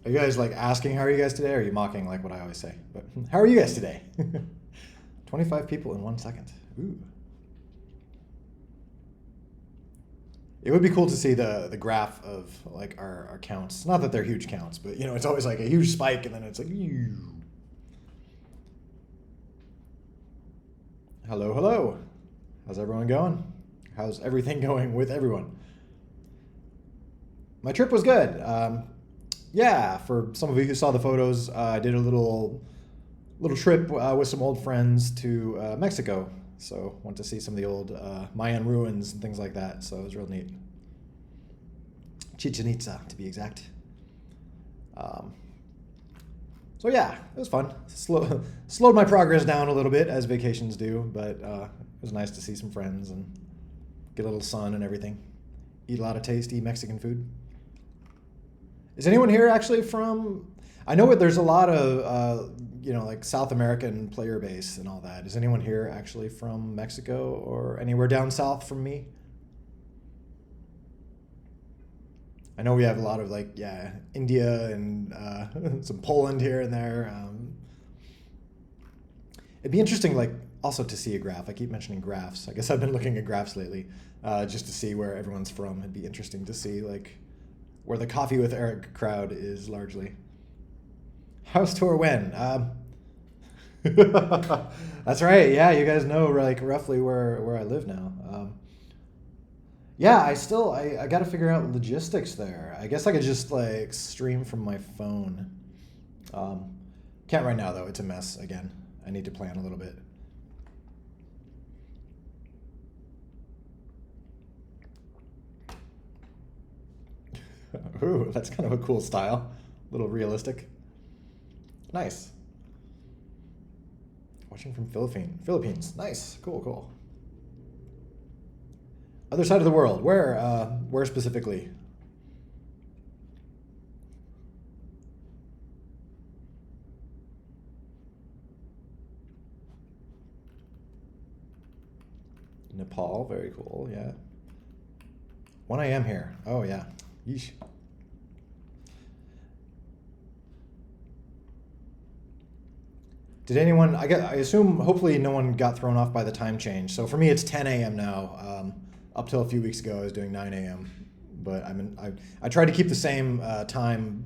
Are you guys like asking how are you guys today, or are you mocking like what I always say? But how are you guys today? 25 people in 1 second. Ooh. It would be cool to see the graph of like our counts. Not that they're huge counts, but you know, it's always like a huge spike and then it's like, ew. Hello, hello. How's everyone going? How's everything going with everyone? My trip was good. Yeah, for some of you who saw the photos, I did a little trip with some old friends to Mexico. So went to see some of the old Mayan ruins and things like that. So it was real neat. Chichen Itza, to be exact. So yeah, it was fun. Slowed my progress down a little bit, as vacations do, but it was nice to see some friends and get a little sun and everything. Eat a lot of tasty Mexican food. Is anyone here actually from... I know there's a lot of, you know, like South American player base and all that. Is anyone here actually from Mexico or anywhere down south from me? I know we have a lot of like, yeah, India and some Poland here and there. It'd be interesting, like, also to see a graph. I keep mentioning graphs. I guess I've been looking at graphs lately, just to see where everyone's from. It'd be interesting to see like where the Coffee with Eric crowd is largely. House tour when? That's right. Yeah, you guys know like roughly where I live now. Yeah, I got to figure out logistics there. I guess I could just like stream from my phone. Can't right now though. It's a mess again. I need to plan a little bit. Ooh, that's kind of a cool style. A little realistic. Nice. Watching from Philippines. Nice. Cool. Other side of the world. Where specifically? Nepal. Very cool. Yeah. 1 a.m. here. Oh yeah. Yeesh. Did anyone, I assume, hopefully no one got thrown off by the time change. So for me, it's 10 a.m. now. Up till a few weeks ago, I was doing 9 a.m. But I tried to keep the same time,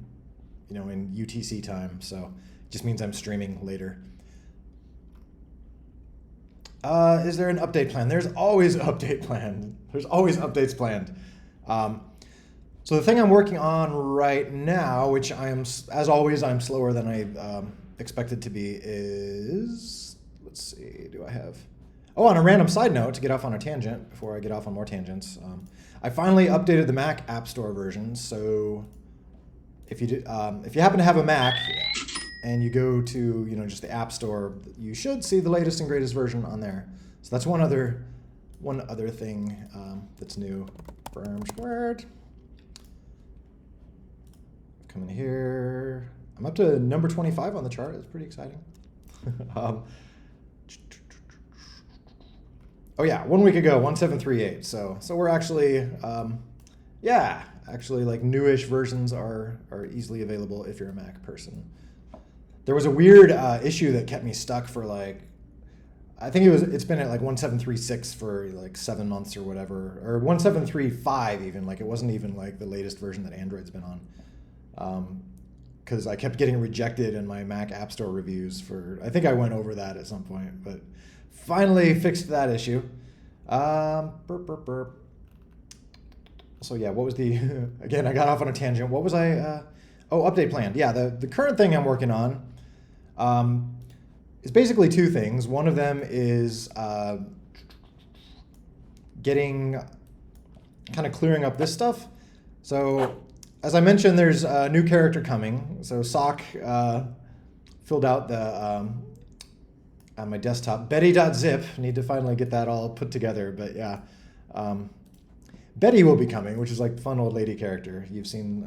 you know, in UTC time. So it just means I'm streaming later. Is there an update plan? There's always an update plan. There's always updates planned. So the thing I'm working on right now, which as always, I'm slower than I expected to be, is, let's see, do I have... Oh, on a random side note, to get off on a tangent, before I get off on more tangents, I finally updated the Mac App Store version. So if you happen to have a Mac and you go to, you know, just the App Store, you should see the latest and greatest version on there. So that's one other thing that's new. Firm squared. Come in here. I'm up to number 25 on the chart. It's pretty exciting. Oh yeah, 1 week ago, 1738. So we're actually, yeah, actually like newish versions are easily available if you're a Mac person. There was a weird issue that kept me stuck for like, I think it's been at like 1736 for like 7 months or whatever, or 1735 even. Like it wasn't even like the latest version that Android's been on. Because I kept getting rejected in my Mac App Store reviews for, I think I went over that at some point, but finally fixed that issue. So yeah, what was the, again, I got off on a tangent. What was update plan. Yeah, the current thing I'm working on is basically 2 things. One of them is kind of clearing up this stuff. So as I mentioned, there's a new character coming. So Sock filled out the on my desktop. Betty.zip. Need to finally get that all put together. But yeah, Betty will be coming, which is like the fun old lady character. You've seen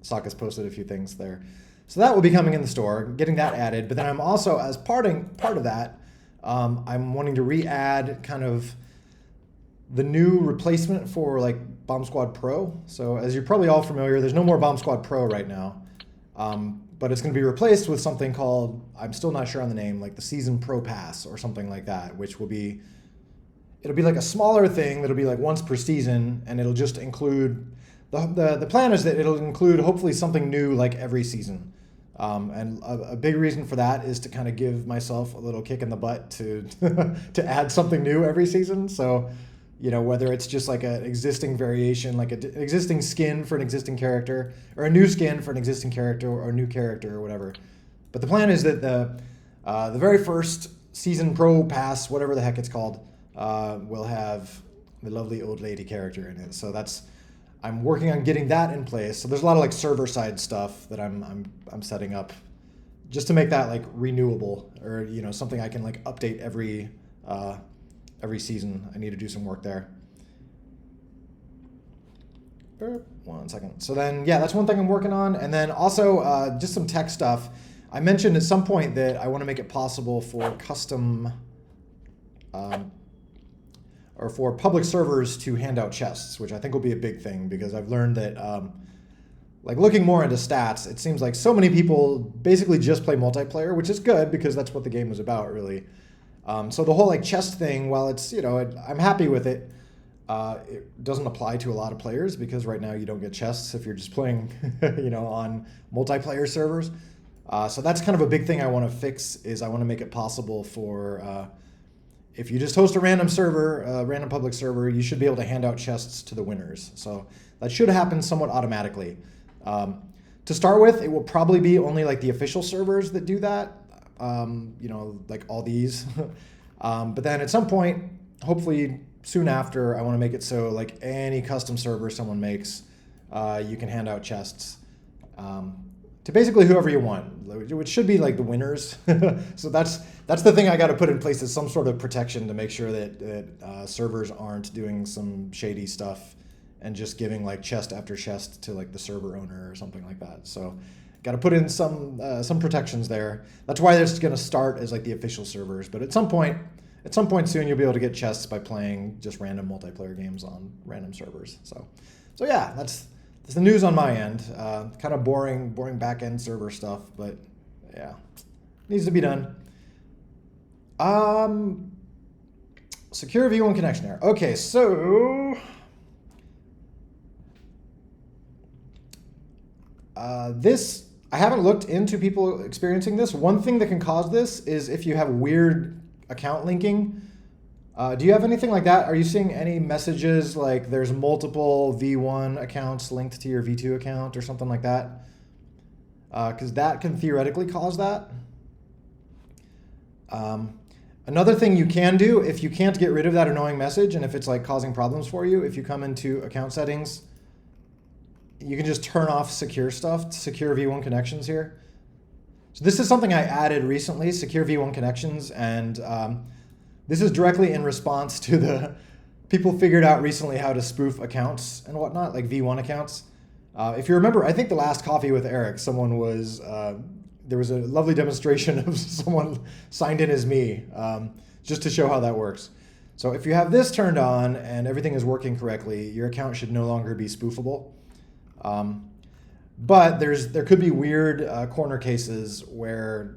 Sock has posted a few things there. So that will be coming in the store, getting that added. But then I'm also, as part of that, I'm wanting to re-add kind of the new replacement for like Bomb Squad Pro. So as you're probably all familiar, there's no more Bomb Squad Pro right now. But it's going to be replaced with something called, I'm still not sure on the name, like the Season Pro Pass or something like that, which will be, it'll be like a smaller thing that'll be like once per season, and it'll just include, the plan is that it'll include hopefully something new like every season. And a big reason for that is to kind of give myself a little kick in the butt to to add something new every season. So, you know, whether it's just like an existing variation, like an existing skin for an existing character, or a new skin for an existing character, or a new character, or whatever. But the plan is that the very first Season Pro Pass, whatever the heck it's called, will have the lovely old lady character in it. So I'm working on getting that in place. So there's a lot of like server side stuff that I'm setting up just to make that like renewable, or, you know, something I can like update every season. I need to do some work there. 1 second. So then, yeah, that's one thing I'm working on. And then also just some tech stuff. I mentioned at some point that I want to make it possible for custom or for public servers to hand out chests, which I think will be a big thing, because I've learned that, like looking more into stats, it seems like so many people basically just play multiplayer, which is good because that's what the game was about, really. So the whole like chest thing, while it's, you know, I'm happy with it, it doesn't apply to a lot of players, because right now you don't get chests if you're just playing, you know, on multiplayer servers. So that's kind of a big thing I want to fix, is I want to make it possible for, if you just host a random server, a random public server, you should be able to hand out chests to the winners. So that should happen somewhat automatically. To start with, it will probably be only like the official servers that do that, you know, like all these. But then at some point, hopefully soon after, I want to make it so like any custom server someone makes, you can hand out chests to basically whoever you want, which should be like the winners. So that's the thing I got to put in place, is some sort of protection to make sure that servers aren't doing some shady stuff and just giving like chest after chest to like the server owner or something like that. So got to put in some protections there. That's why it's going to start as like the official servers, but at some point soon you'll be able to get chests by playing just random multiplayer games on random servers. So yeah, that's the news on my end. Kind of boring back-end server stuff, but yeah, needs to be done. Secure V1 connection error. Okay, so this, I haven't looked into people experiencing this. One thing that can cause this is if you have weird account linking. Do you have anything like that? Are you seeing any messages like there's multiple V1 accounts linked to your V2 account or something like that? Because that can theoretically cause that. Another thing you can do, if you can't get rid of that annoying message and if it's like causing problems for you, if you come into account settings, you can just turn off secure stuff, secure V1 connections here. So this is something I added recently, secure V1 connections, and this is directly in response to the people figured out recently how to spoof accounts and whatnot, like V1 accounts. If you remember, I think the last Coffee with Eric, someone was, there was a lovely demonstration of someone signed in as me, just to show how that works. So if you have this turned on and everything is working correctly, your account should no longer be spoofable. But there could be weird corner cases where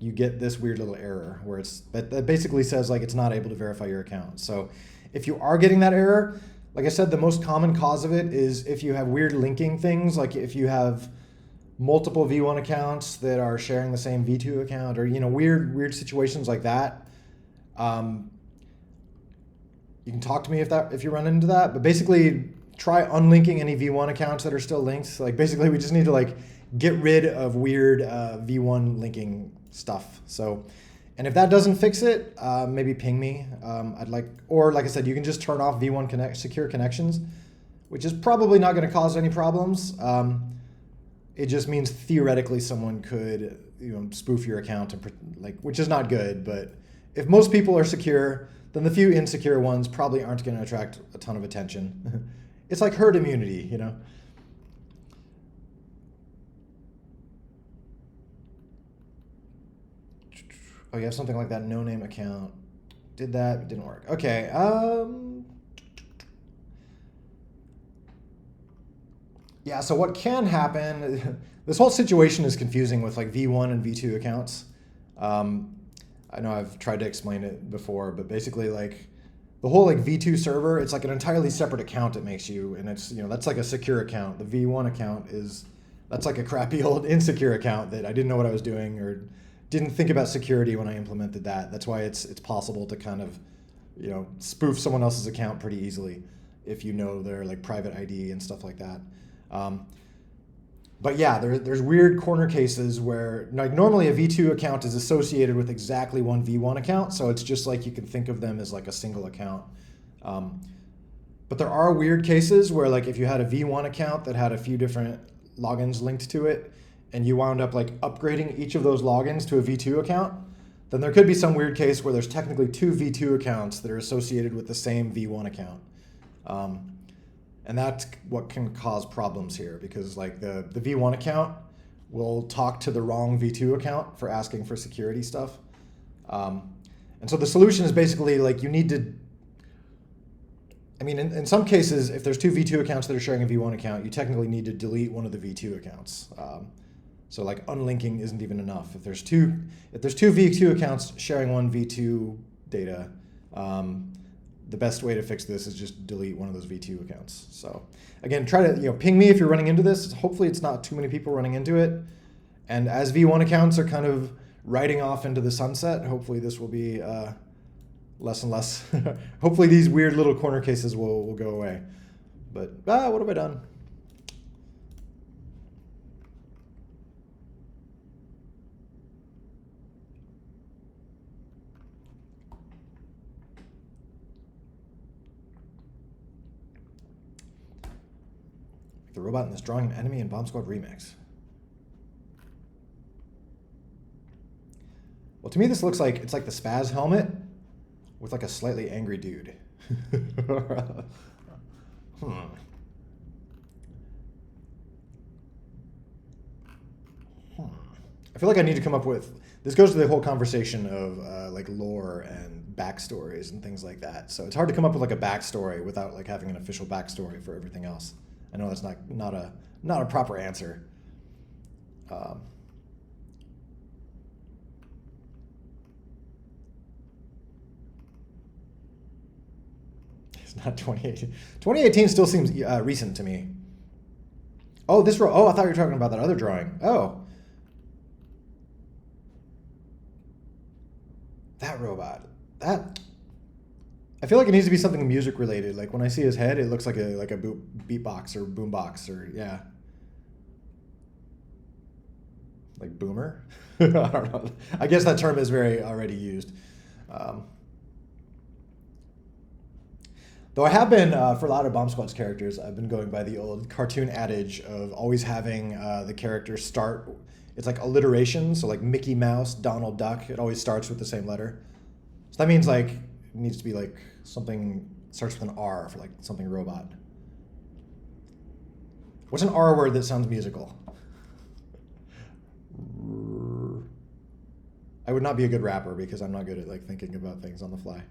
you get this weird little error where that basically says like it's not able to verify your account. So if you are getting that error, like I said, the most common cause of it is if you have weird linking things, like if you have multiple V1 accounts that are sharing the same V2 account, or, you know, weird situations like that. You can talk to me if you run into that, but basically try unlinking any V1 accounts that are still linked. Like basically we just need to like get rid of weird V1 linking stuff. So, and if that doesn't fix it, maybe ping me. Or like I said, you can just turn off V1 secure connections, which is probably not going to cause any problems. It just means theoretically someone could, you know, spoof your account and which is not good. But if most people are secure, then the few insecure ones probably aren't going to attract a ton of attention. It's like herd immunity, you know. Oh, you have something like that no-name account. Did that, it didn't work. Okay. Yeah, so what can happen, this whole situation is confusing with like V1 and V2 accounts. I know I've tried to explain it before, but basically like the whole like V2 server, it's like an entirely separate account it makes you, and it's, that's like a secure account. The V1 account that's like a crappy old insecure account that I didn't know what I was doing or didn't think about security when I implemented that. That's why it's possible to kind of, spoof someone else's account pretty easily if you know their like private ID and stuff like that. But yeah, there's weird corner cases where like normally a V2 account is associated with exactly one V1 account, so it's just like you can think of them as like a single account. But there are weird cases where like if you had a V1 account that had a few different logins linked to it, and you wound up like upgrading each of those logins to a V2 account, then there could be some weird case where there's technically two V2 accounts that are associated with the same V1 account. And that's what can cause problems here, because like the V1 account will talk to the wrong V2 account for asking for security stuff. And so the solution is basically like you need to, in some cases, if there's two V2 accounts that are sharing a V1 account, you technically need to delete one of the V2 accounts. So like unlinking isn't even enough. If there's two V2 accounts sharing one V2 data, the best way to fix this is just delete one of those V2 accounts. So again, try to ping me if you're running into this. Hopefully it's not too many people running into it. And as V1 accounts are kind of riding off into the sunset, hopefully this will be less and less. Hopefully these weird little corner cases will go away. But what have I done? The robot in this drawing, an enemy in Bomb Squad Remix. Well, to me, this looks like it's like the Spaz helmet with like a slightly angry dude. I feel like I need to come up with, this goes to the whole conversation of like lore and backstories and things like that. So it's hard to come up with like a backstory without like having an official backstory for everything else. I know that's not a proper answer. It's not 2018. 2018 still seems recent to me. Oh, I thought you were talking about that other drawing. Oh. That robot. I feel like it needs to be something music related. Like when I see his head, it looks like a beatbox or boombox or yeah. Like boomer? I don't know. I guess that term is very already used. Though I have been, for a lot of Bomb Squad's characters, I've been going by the old cartoon adage of always having the character start, it's like alliteration, so like Mickey Mouse, Donald Duck, it always starts with the same letter. So that means like, it needs to be like something starts with an R for like something robot. What's an R word that sounds musical? I would not be a good rapper because I'm not good at like thinking about things on the fly.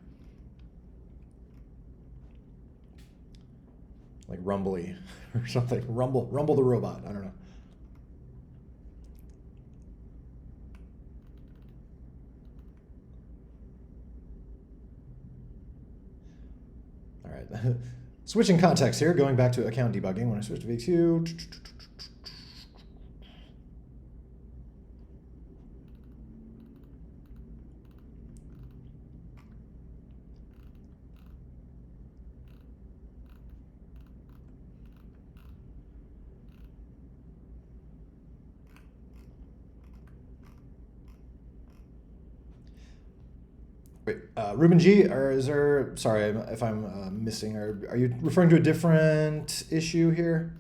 Like rumbly or something. Rumble the robot. I don't know. All right. Switching context here, going back to account debugging. When I switch to V2, wait, Ruben G, or is there, sorry if I'm missing, or are you referring to a different issue here?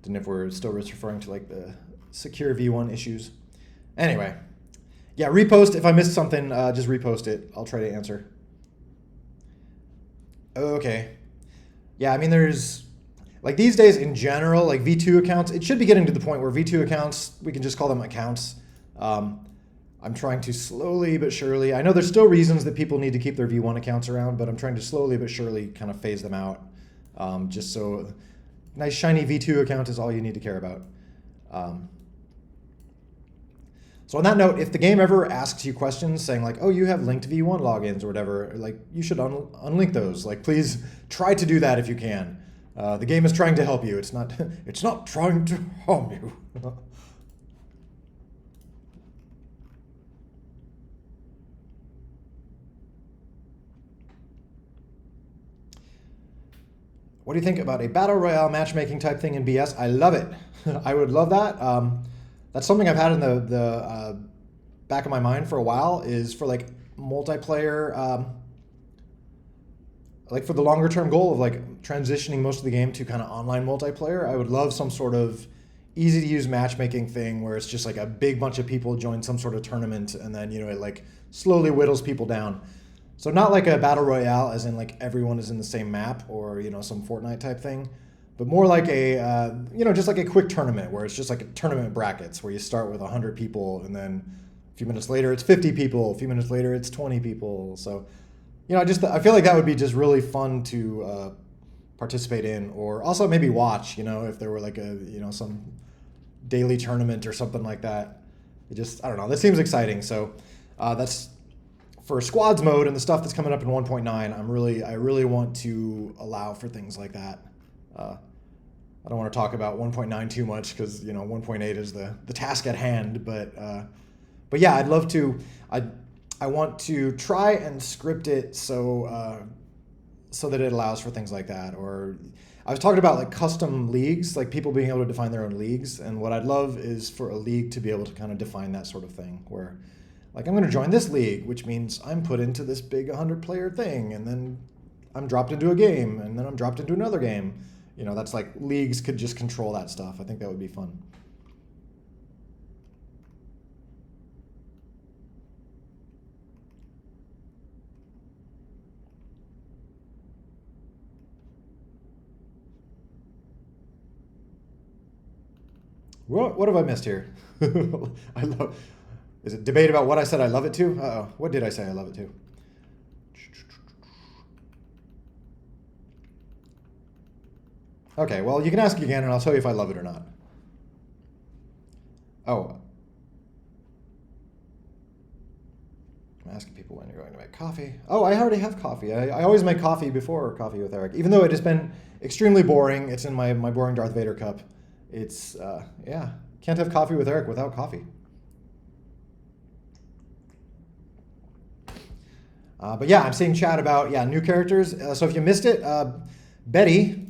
Didn't know if we're still referring to like the secure V1 issues. Anyway, yeah, repost. If I missed something, just repost it. I'll try to answer. Okay. Yeah, I mean, there's, like these days in general, like V2 accounts, it should be getting to the point where V2 accounts, we can just call them accounts. I'm trying to slowly but surely, I know there's still reasons that people need to keep their V1 accounts around, but I'm trying to slowly but surely kind of phase them out. Just so nice shiny V2 account is all you need to care about. So on that note, if the game ever asks you questions saying like, oh, you have linked V1 logins or whatever, like you should unlink those. Like please try to do that if you can. The game is trying to help you. It's not trying to harm you. What do you think about a battle royale matchmaking type thing in BS? I love it. I would love that. That's something I've had in the back of my mind for a while, is for like multiplayer, like for the longer term goal of like transitioning most of the game to kind of online multiplayer. I would love some sort of easy to use matchmaking thing where it's just like a big bunch of people join some sort of tournament and then, it like slowly whittles people down. So not like a battle royale as in like everyone is in the same map or, some Fortnite type thing, but more like a, just like a quick tournament where it's just like a tournament brackets where you start with 100 people and then a few minutes later it's 50 people, a few minutes later it's 20 people. So, I feel like that would be just really fun to participate in, or also maybe watch, if there were like a, some daily tournament or something like that. I don't know, that seems exciting. So that's for squads mode and the stuff that's coming up in 1.9. I really want to allow for things like that. I don't want to talk about 1.9 too much because 1.8 is the task at hand. But yeah, I'd love to. I want to try and script it so that it allows for things like that. Or I was talking about like custom leagues, like people being able to define their own leagues. And what I'd love is for a league to be able to kind of define that sort of thing where, like, I'm going to join this league, which means I'm put into this big 100-player thing, and then I'm dropped into a game, and then I'm dropped into another game. That's like leagues could just control that stuff. I think that would be fun. What have I missed here? Is it debate about what I said I love it to? Uh-oh. What did I say I love it to? Okay, well, you can ask again, and I'll tell you if I love it or not. Oh. I'm asking people when you're going to make coffee. Oh, I already have coffee. I always make coffee before Coffee with Eric, even though it has been extremely boring. It's in my boring Darth Vader cup. It's, yeah, can't have Coffee with Eric without coffee. But yeah, I'm seeing chat about, new characters. So if you missed it, Betty,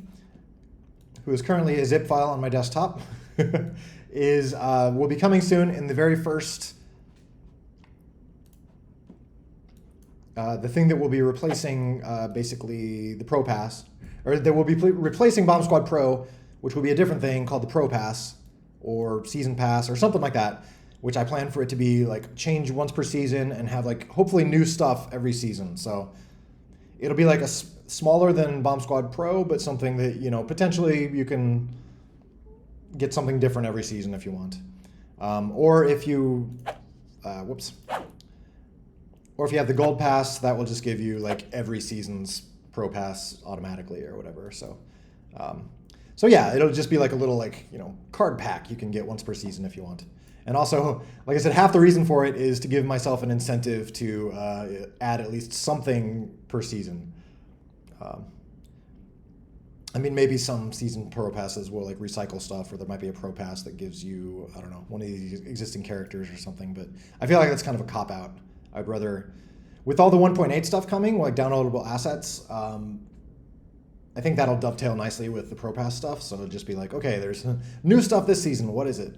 who is currently a zip file on my desktop, will be coming soon in the very first, the thing that will be replacing basically the Pro Pass, or that will be replacing Bomb Squad Pro, which will be a different thing called the Pro Pass or Season Pass or something like that, which I plan for it to be like change once per season and have like hopefully new stuff every season. So it'll be like a smaller than Bomb Squad Pro, but something that, potentially you can get something different every season if you want. Or if you, or if you have the Gold Pass, that will just give you like every season's Pro Pass automatically or whatever. So yeah, it'll just be like a little card pack you can get once per season if you want. And also, like I said, half the reason for it is to give myself an incentive to add at least something per season. Maybe some season Pro Passes will like recycle stuff, or there might be a Pro Pass that gives you, I don't know, one of these existing characters or something. But I feel like that's kind of a cop-out. I'd rather, with all the 1.8 stuff coming, like downloadable assets, I think that'll dovetail nicely with the Pro Pass stuff. So it'll just be like, okay, there's new stuff this season. What is it?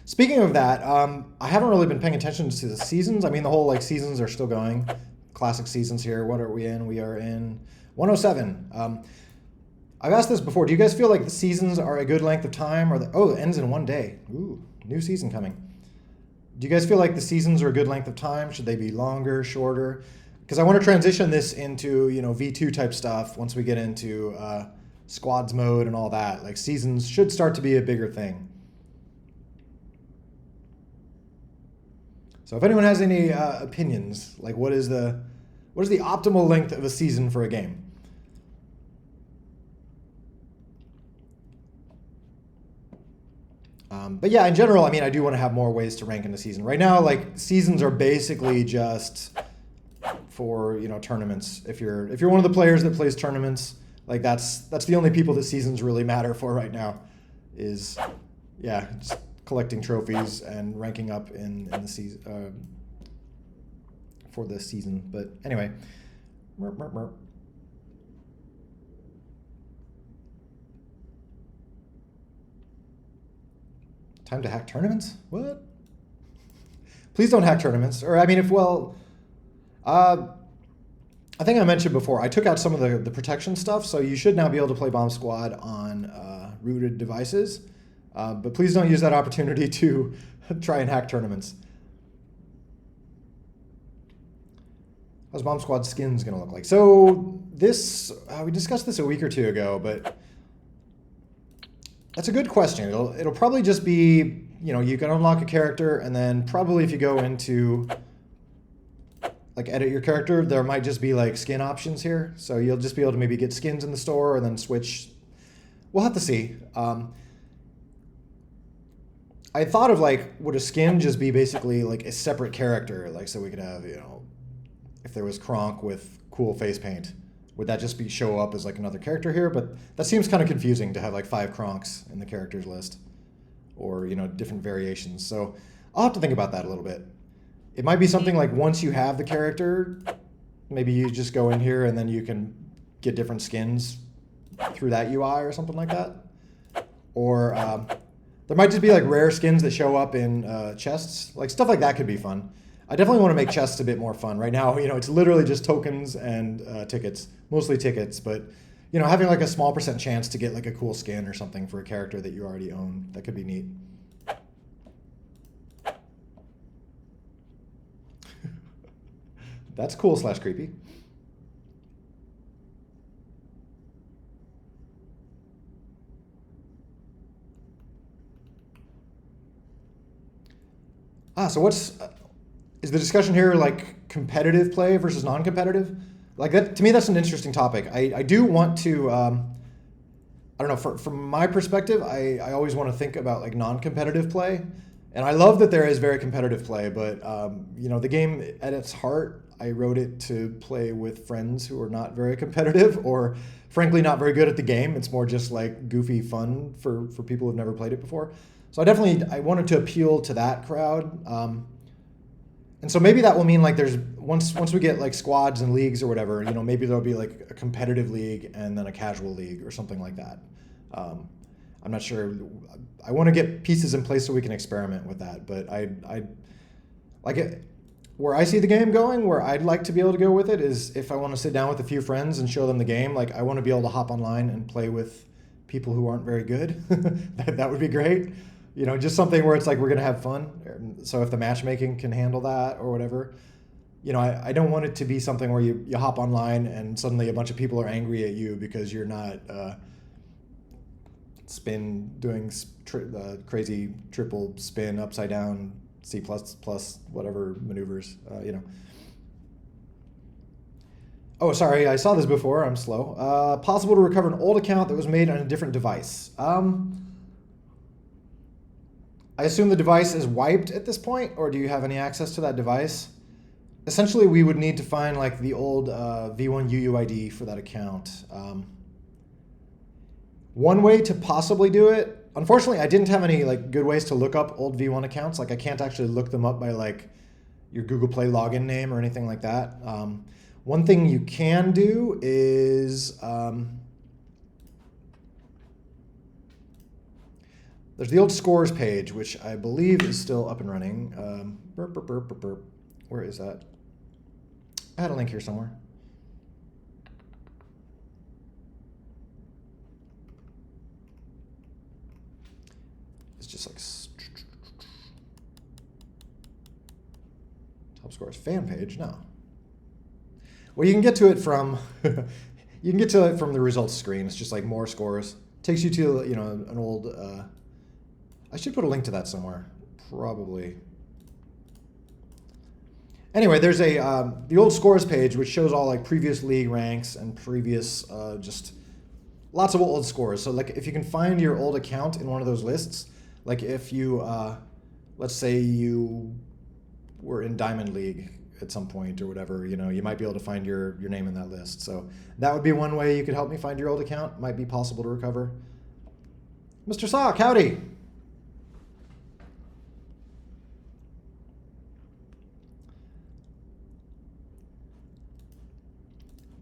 Speaking of that, I haven't really been paying attention to the seasons. The whole seasons are still going. Classic seasons here. What are we in? We are in 107. I've asked this before. Do you guys feel like the seasons are a good length of time? Or it ends in one day. Ooh, new season coming. Do you guys feel like the seasons are a good length of time? Should they be longer, shorter? Because I want to transition this into V2 type stuff once we get into squads mode and all that. Like seasons should start to be a bigger thing. So if anyone has any opinions, like what is the optimal length of a season for a game? But yeah, in general, I mean, I do want to have more ways to rank in the season. Right now, like seasons are basically just for, you know, tournaments. If you're one of the players that plays tournaments, like that's the only people that seasons really matter for right now, is yeah, just collecting trophies and ranking up in the season for the season. But anyway, merp, merp, merp. Time to hack tournaments? What? Please don't hack tournaments. Or I mean, I think I mentioned before, I took out some of the protection stuff, so you should now be able to play Bomb Squad on rooted devices. But please don't use that opportunity to try and hack tournaments. How's Bomb Squad skins going to look like? So this, we discussed this a week or two ago, but that's a good question. It'll probably just be, you know, you can unlock a character, and then probably if you go into like edit your character, there might just be like skin options here. So you'll just be able to maybe get skins in the store and then switch. We'll have to see. I thought of like, would a skin just be basically like a separate character? Like, so we could have, you know, if there was Kronk with cool face paint, would that just be show up as like another character here? But that seems kind of confusing to have like 5 Kronks in the characters list, or, you know, different variations. So I'll have to think about that a little bit. It might be something like once you have the character, maybe you just go in here and then you can get different skins through that UI or something like that. Or there might just be like rare skins that show up in chests. Like stuff like that could be fun. I definitely want to make chests a bit more fun. Right now, you know, it's literally just tokens and tickets, mostly tickets. But, you know, having like a small % chance to get like a cool skin or something for a character that you already own, that could be neat. That's cool / creepy. So what's is the discussion here like competitive play versus non-competitive? Like that, to me, that's an interesting topic. I do want to, I don't know, from my perspective, I always want to think about like non-competitive play. And I love that there is very competitive play, but you know, the game at its heart, I wrote it to play with friends who are not very competitive or frankly not very good at the game. It's more just like goofy fun for people who've never played it before. So I wanted to appeal to that crowd. And so maybe that will mean like there's once we get like squads and leagues or whatever, you know, maybe there'll be like a competitive league and then a casual league or something like that. I'm not sure. I want to get pieces in place so we can experiment with that. But I like it. Where I see the game going, where I'd like to be able to go with it, is if I want to sit down with a few friends and show them the game. Like I want to be able to hop online and play with people who aren't very good. That would be great. You know, just something where it's like we're gonna have fun. So if the matchmaking can handle that or whatever, you know, I don't want it to be something where you hop online and suddenly a bunch of people are angry at you because you're not doing crazy triple spin upside down C++ whatever maneuvers, you know. Oh, sorry, I saw this before. I'm slow. Possible to recover an old account that was made on a different device. I assume the device is wiped at this point, or do you have any access to that device? Essentially, we would need to find like the old V1 UUID for that account. One way to possibly do it, unfortunately, I didn't have any like good ways to look up old V1 accounts. Like I can't actually look them up by like your Google Play login name or anything like that. One thing you can do is there's the old scores page, which I believe is still up and running. Where is that? I had a link here somewhere. It's just like top scores fan page. No. Well, you can get to it from the results screen. It's just like more scores. Takes you to, you know, an old. I should put a link to that somewhere. Probably. Anyway, there's the old scores page, which shows all like previous league ranks and previous just lots of old scores. So like if you can find your old account in one of those lists, like if you, let's say you were in Diamond League at some point or whatever, you know, you might be able to find your name in that list. So that would be one way you could help me find your old account. Might be possible to recover. Mr. Sock, howdy.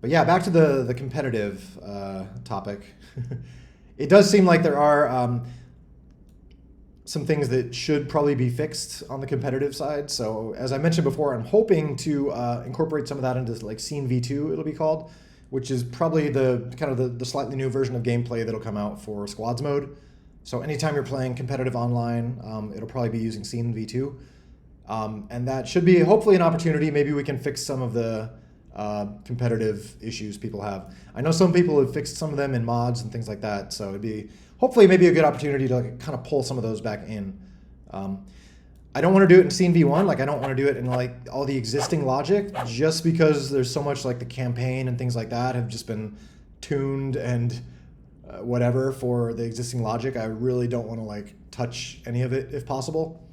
But yeah, back to the competitive topic. It does seem like there are some things that should probably be fixed on the competitive side. So as I mentioned before, I'm hoping to incorporate some of that into like Scene V2, it'll be called, which is probably the kind of the slightly new version of gameplay that'll come out for squads mode. So anytime you're playing competitive online, it'll probably be using Scene V2. And that should be hopefully an opportunity. Maybe we can fix some of the competitive issues people have. I know some people have fixed some of them in mods and things like that, so it'd be hopefully maybe a good opportunity to like, kind of pull some of those back in. I don't want to do it in Scene V1, like I don't want to do it in like all the existing logic, just because there's so much like the campaign and things like that have just been tuned and whatever for the existing logic. I really don't want to like touch any of it if possible.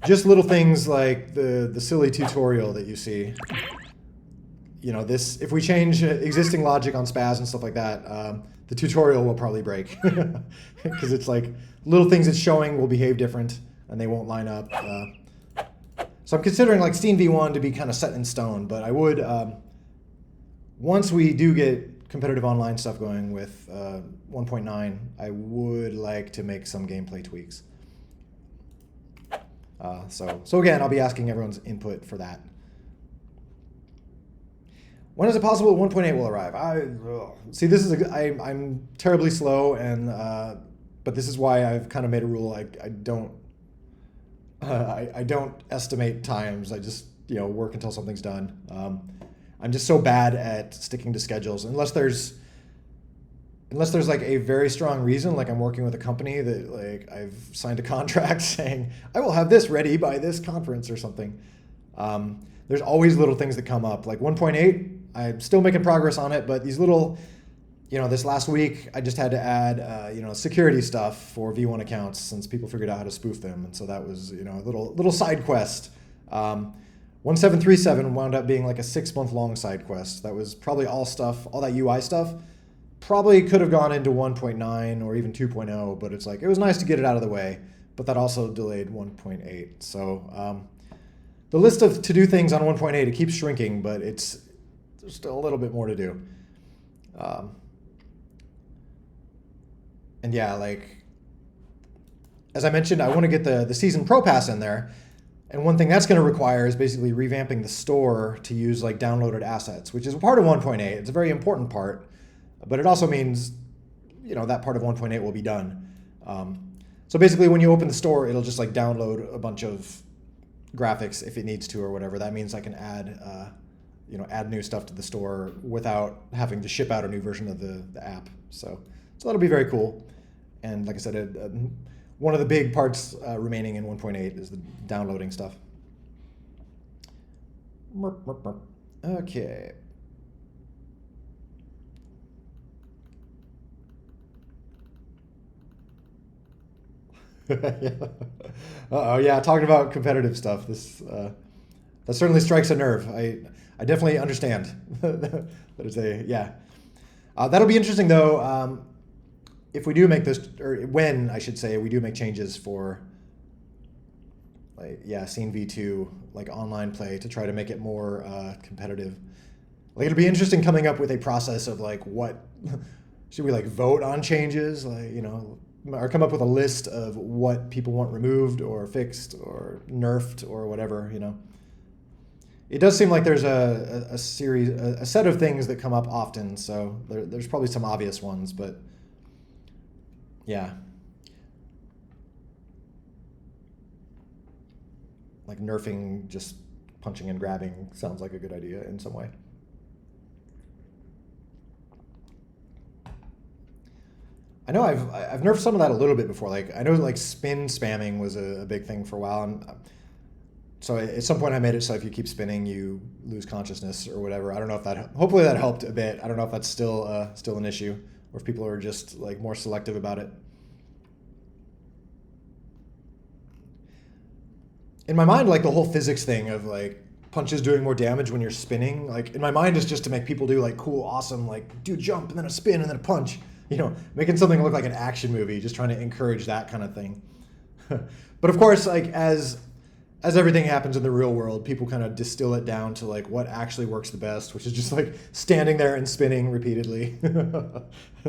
Just little things like the silly tutorial that you see. You know, this, if we change existing logic on Spaz and stuff like that, the tutorial will probably break. Because it's like little things it's showing will behave different and they won't line up. So I'm considering like Scene V1 to be kind of set in stone, but I would, once we do get competitive online stuff going with 1.9, I would like to make some gameplay tweaks. So again, I'll be asking everyone's input for that. When is it possible 1.8 will arrive? See, this is I'm terribly slow, and but this is why I've kind of made a rule. I don't estimate times. I just work until something's done. I'm just so bad at sticking to schedules unless there's like a very strong reason, like I'm working with a company that like I've signed a contract saying I will have this ready by this conference or something. There's always little things that come up. Like 1.8, I'm still making progress on it, but these little, this last week I just had to add, security stuff for V1 accounts since people figured out how to spoof them, and so that was, a little side quest. 1737 wound up being like a 6-month-long side quest. That was probably all that UI stuff. Probably could have gone into 1.9 or even 2.0, but it's like, it was nice to get it out of the way, but that also delayed 1.8. So the list of to-do things on 1.8, it keeps shrinking, but there's still a little bit more to do. And yeah, like, as I mentioned, I want to get the Season Pro Pass in there. And one thing that's going to require is basically revamping the store to use like downloaded assets, which is part of 1.8. It's a very important part. But it also means, that part of 1.8 will be done. So basically, when you open the store, it'll just like download a bunch of graphics if it needs to or whatever. That means I can add, add new stuff to the store without having to ship out a new version of the app. So that'll be very cool. And like I said, one of the big parts remaining in 1.8 is the downloading stuff. Okay. Uh-oh, yeah, talking about competitive stuff. This that certainly strikes a nerve. I definitely understand. That is that'll be interesting though. If we do make this, or when I should say, we do make changes for Scene V2, like online play, to try to make it more competitive. Like it'll be interesting coming up with a process of like what should we like vote on changes, or come up with a list of what people want removed or fixed or nerfed or whatever, It does seem like there's a set of things that come up often, so there's probably some obvious ones, but yeah. Like nerfing just punching and grabbing sounds like a good idea in some way. I know I've nerfed some of that a little bit before. Like I know like spin spamming was a big thing for a while. And so at some point I made it so if you keep spinning, you lose consciousness or whatever. I don't know if that, hopefully that helped a bit. I don't know if that's still an issue or if people are just like more selective about it. In my mind, like the whole physics thing of like punches doing more damage when you're spinning, like in my mind is just to make people do like cool, awesome, like do jump and then a spin and then a punch, you know, making something look like an action movie, just trying to encourage that kind of thing. But of course, like as everything happens in the real world, people kind of distill it down to like what actually works the best, which is just like standing there and spinning repeatedly.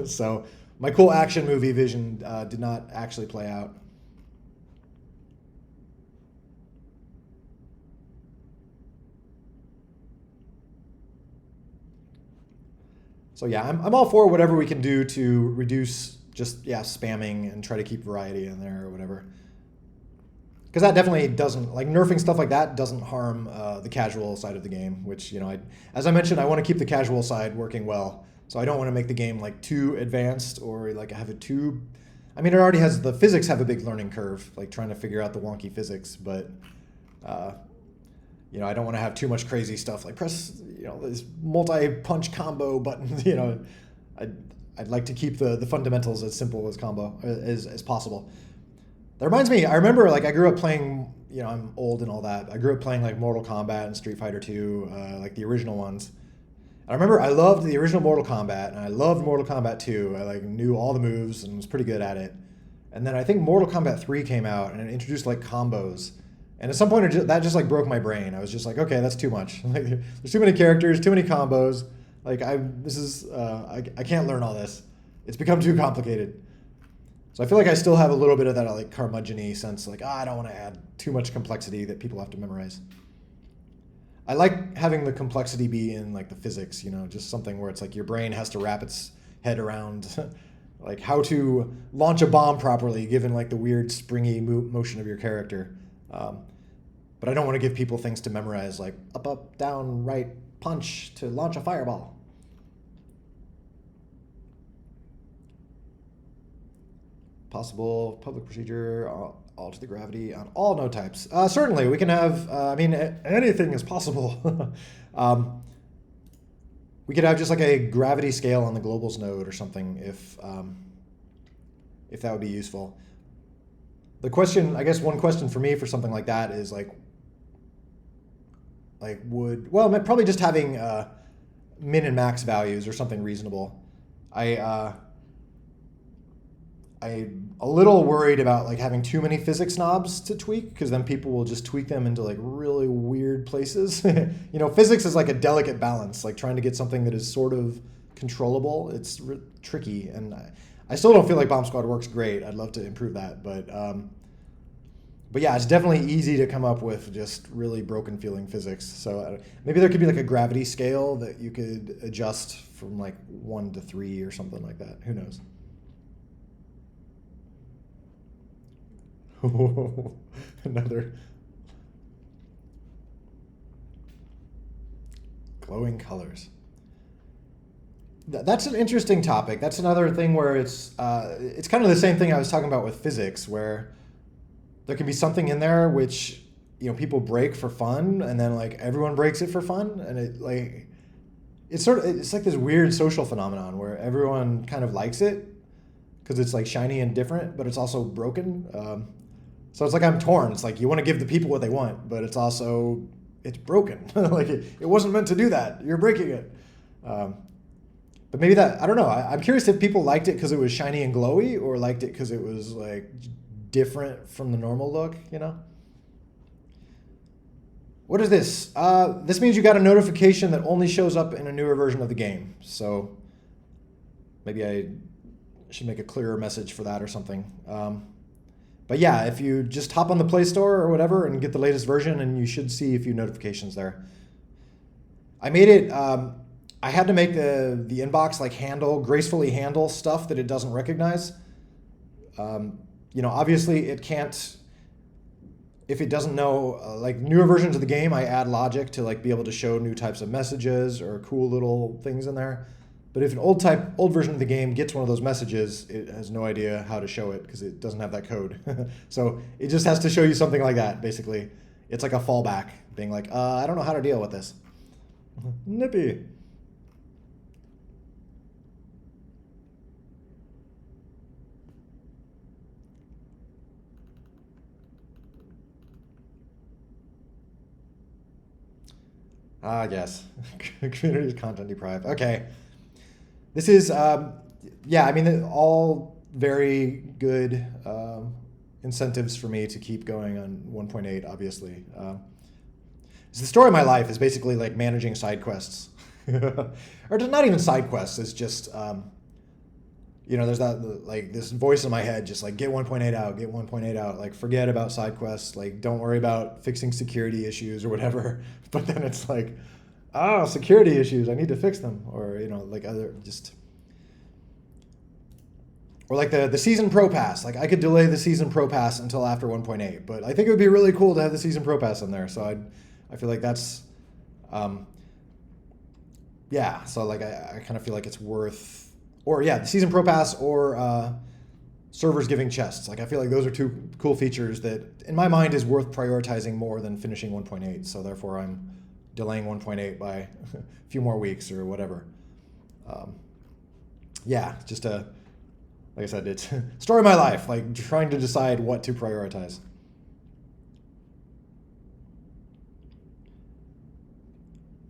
So my cool action movie vision did not actually play out. So yeah, I'm all for whatever we can do to reduce just, yeah, spamming and try to keep variety in there or whatever. Because that definitely doesn't, like nerfing stuff like that doesn't harm the casual side of the game, which, you know, as I mentioned, I want to keep the casual side working well. So I don't want to make the game like too advanced or like have it too, I mean, it already has, the physics have a big learning curve, like trying to figure out the wonky physics, but you know, I don't want to have too much crazy stuff like press, you know, this multi-punch combo button, you know. I'd like to keep the fundamentals as simple as possible. That reminds me, I remember like I grew up playing, you know, I'm old and all that. I grew up playing like Mortal Kombat and Street Fighter 2, like the original ones. I remember I loved the original Mortal Kombat and I loved Mortal Kombat 2. I like knew all the moves and was pretty good at it. And then I think Mortal Kombat 3 came out and it introduced like combos. And at some point, that just like broke my brain. I was just like, okay, that's too much. Like, there's too many characters, too many combos. Like I can't learn all this. It's become too complicated. So I feel like I still have a little bit of that like curmudgeon-y sense, like, I don't want to add too much complexity that people have to memorize. I like having the complexity be in like the physics, you know, just something where it's like your brain has to wrap its head around like how to launch a bomb properly given like the weird springy motion of your character. But I don't want to give people things to memorize like up, down, right, punch to launch a fireball. Possible public procedure, alter the gravity on all node types. Certainly, we can have, I mean, anything is possible. We could have just like a gravity scale on the globals node or something if that would be useful. The question, I guess one question for me for something like that is like probably just having min and max values or something reasonable. I'm a little worried about like having too many physics knobs to tweak because then people will just tweak them into like really weird places. You know, physics is like a delicate balance, like trying to get something that is sort of controllable. It's tricky, and I still don't feel like Bomb Squad works great. I'd love to improve that, but yeah, it's definitely easy to come up with just really broken feeling physics. So maybe there could be like a gravity scale that you could adjust from like 1 to 3 or something like that. Who knows? Another glowing colors. That's an interesting topic. That's another thing where it's kind of the same thing I was talking about with physics, where there can be something in there which, you know, people break for fun, and then like everyone breaks it for fun, and it's like this weird social phenomenon where everyone kind of likes it because it's like shiny and different, but it's also broken. So it's like I'm torn. It's like you want to give the people what they want, but it's broken. Like it wasn't meant to do that. You're breaking it. But maybe that, I don't know. I'm curious if people liked it because it was shiny and glowy or liked it because it was like different from the normal look, you know? What is this? This means you got a notification that only shows up in a newer version of the game. So maybe I should make a clearer message for that or something. But yeah, if you just hop on the Play Store or whatever and get the latest version, and you should see a few notifications there. I made it, I had to make the inbox like gracefully handle stuff that it doesn't recognize. You know, obviously it can't, if it doesn't know, like newer versions of the game, I add logic to like be able to show new types of messages or cool little things in there. But if an old version of the game gets one of those messages, it has no idea how to show it because it doesn't have that code. So it just has to show you something like that, basically. it's like a fallback, being like, I don't know how to deal with this. Nippy. Yes. Community is content deprived. Okay. This is, yeah, I mean, all very good incentives for me to keep going on 1.8, obviously. So the story of my life is basically like managing side quests. Or not even side quests, it's just, you know, there's that, like, this voice in my head just like, get 1.8 out, get 1.8 out, like, forget about side quests, like, don't worry about fixing security issues or whatever. But then it's like, oh, security issues, I need to fix them. Or, you know, like other just, or like the season pro pass. Like, I could delay the season pro pass until after 1.8, but I think it would be really cool to have the season pro pass in there. So I feel like that's, yeah, so like I kind of feel like it's worth, or yeah, the season pro pass or servers giving chests. Like, I feel like those are two cool features that in my mind is worth prioritizing more than finishing 1.8. So therefore I'm delaying 1.8 by a few more weeks or whatever. Yeah, just a, like I said, it's story of my life, like trying to decide what to prioritize.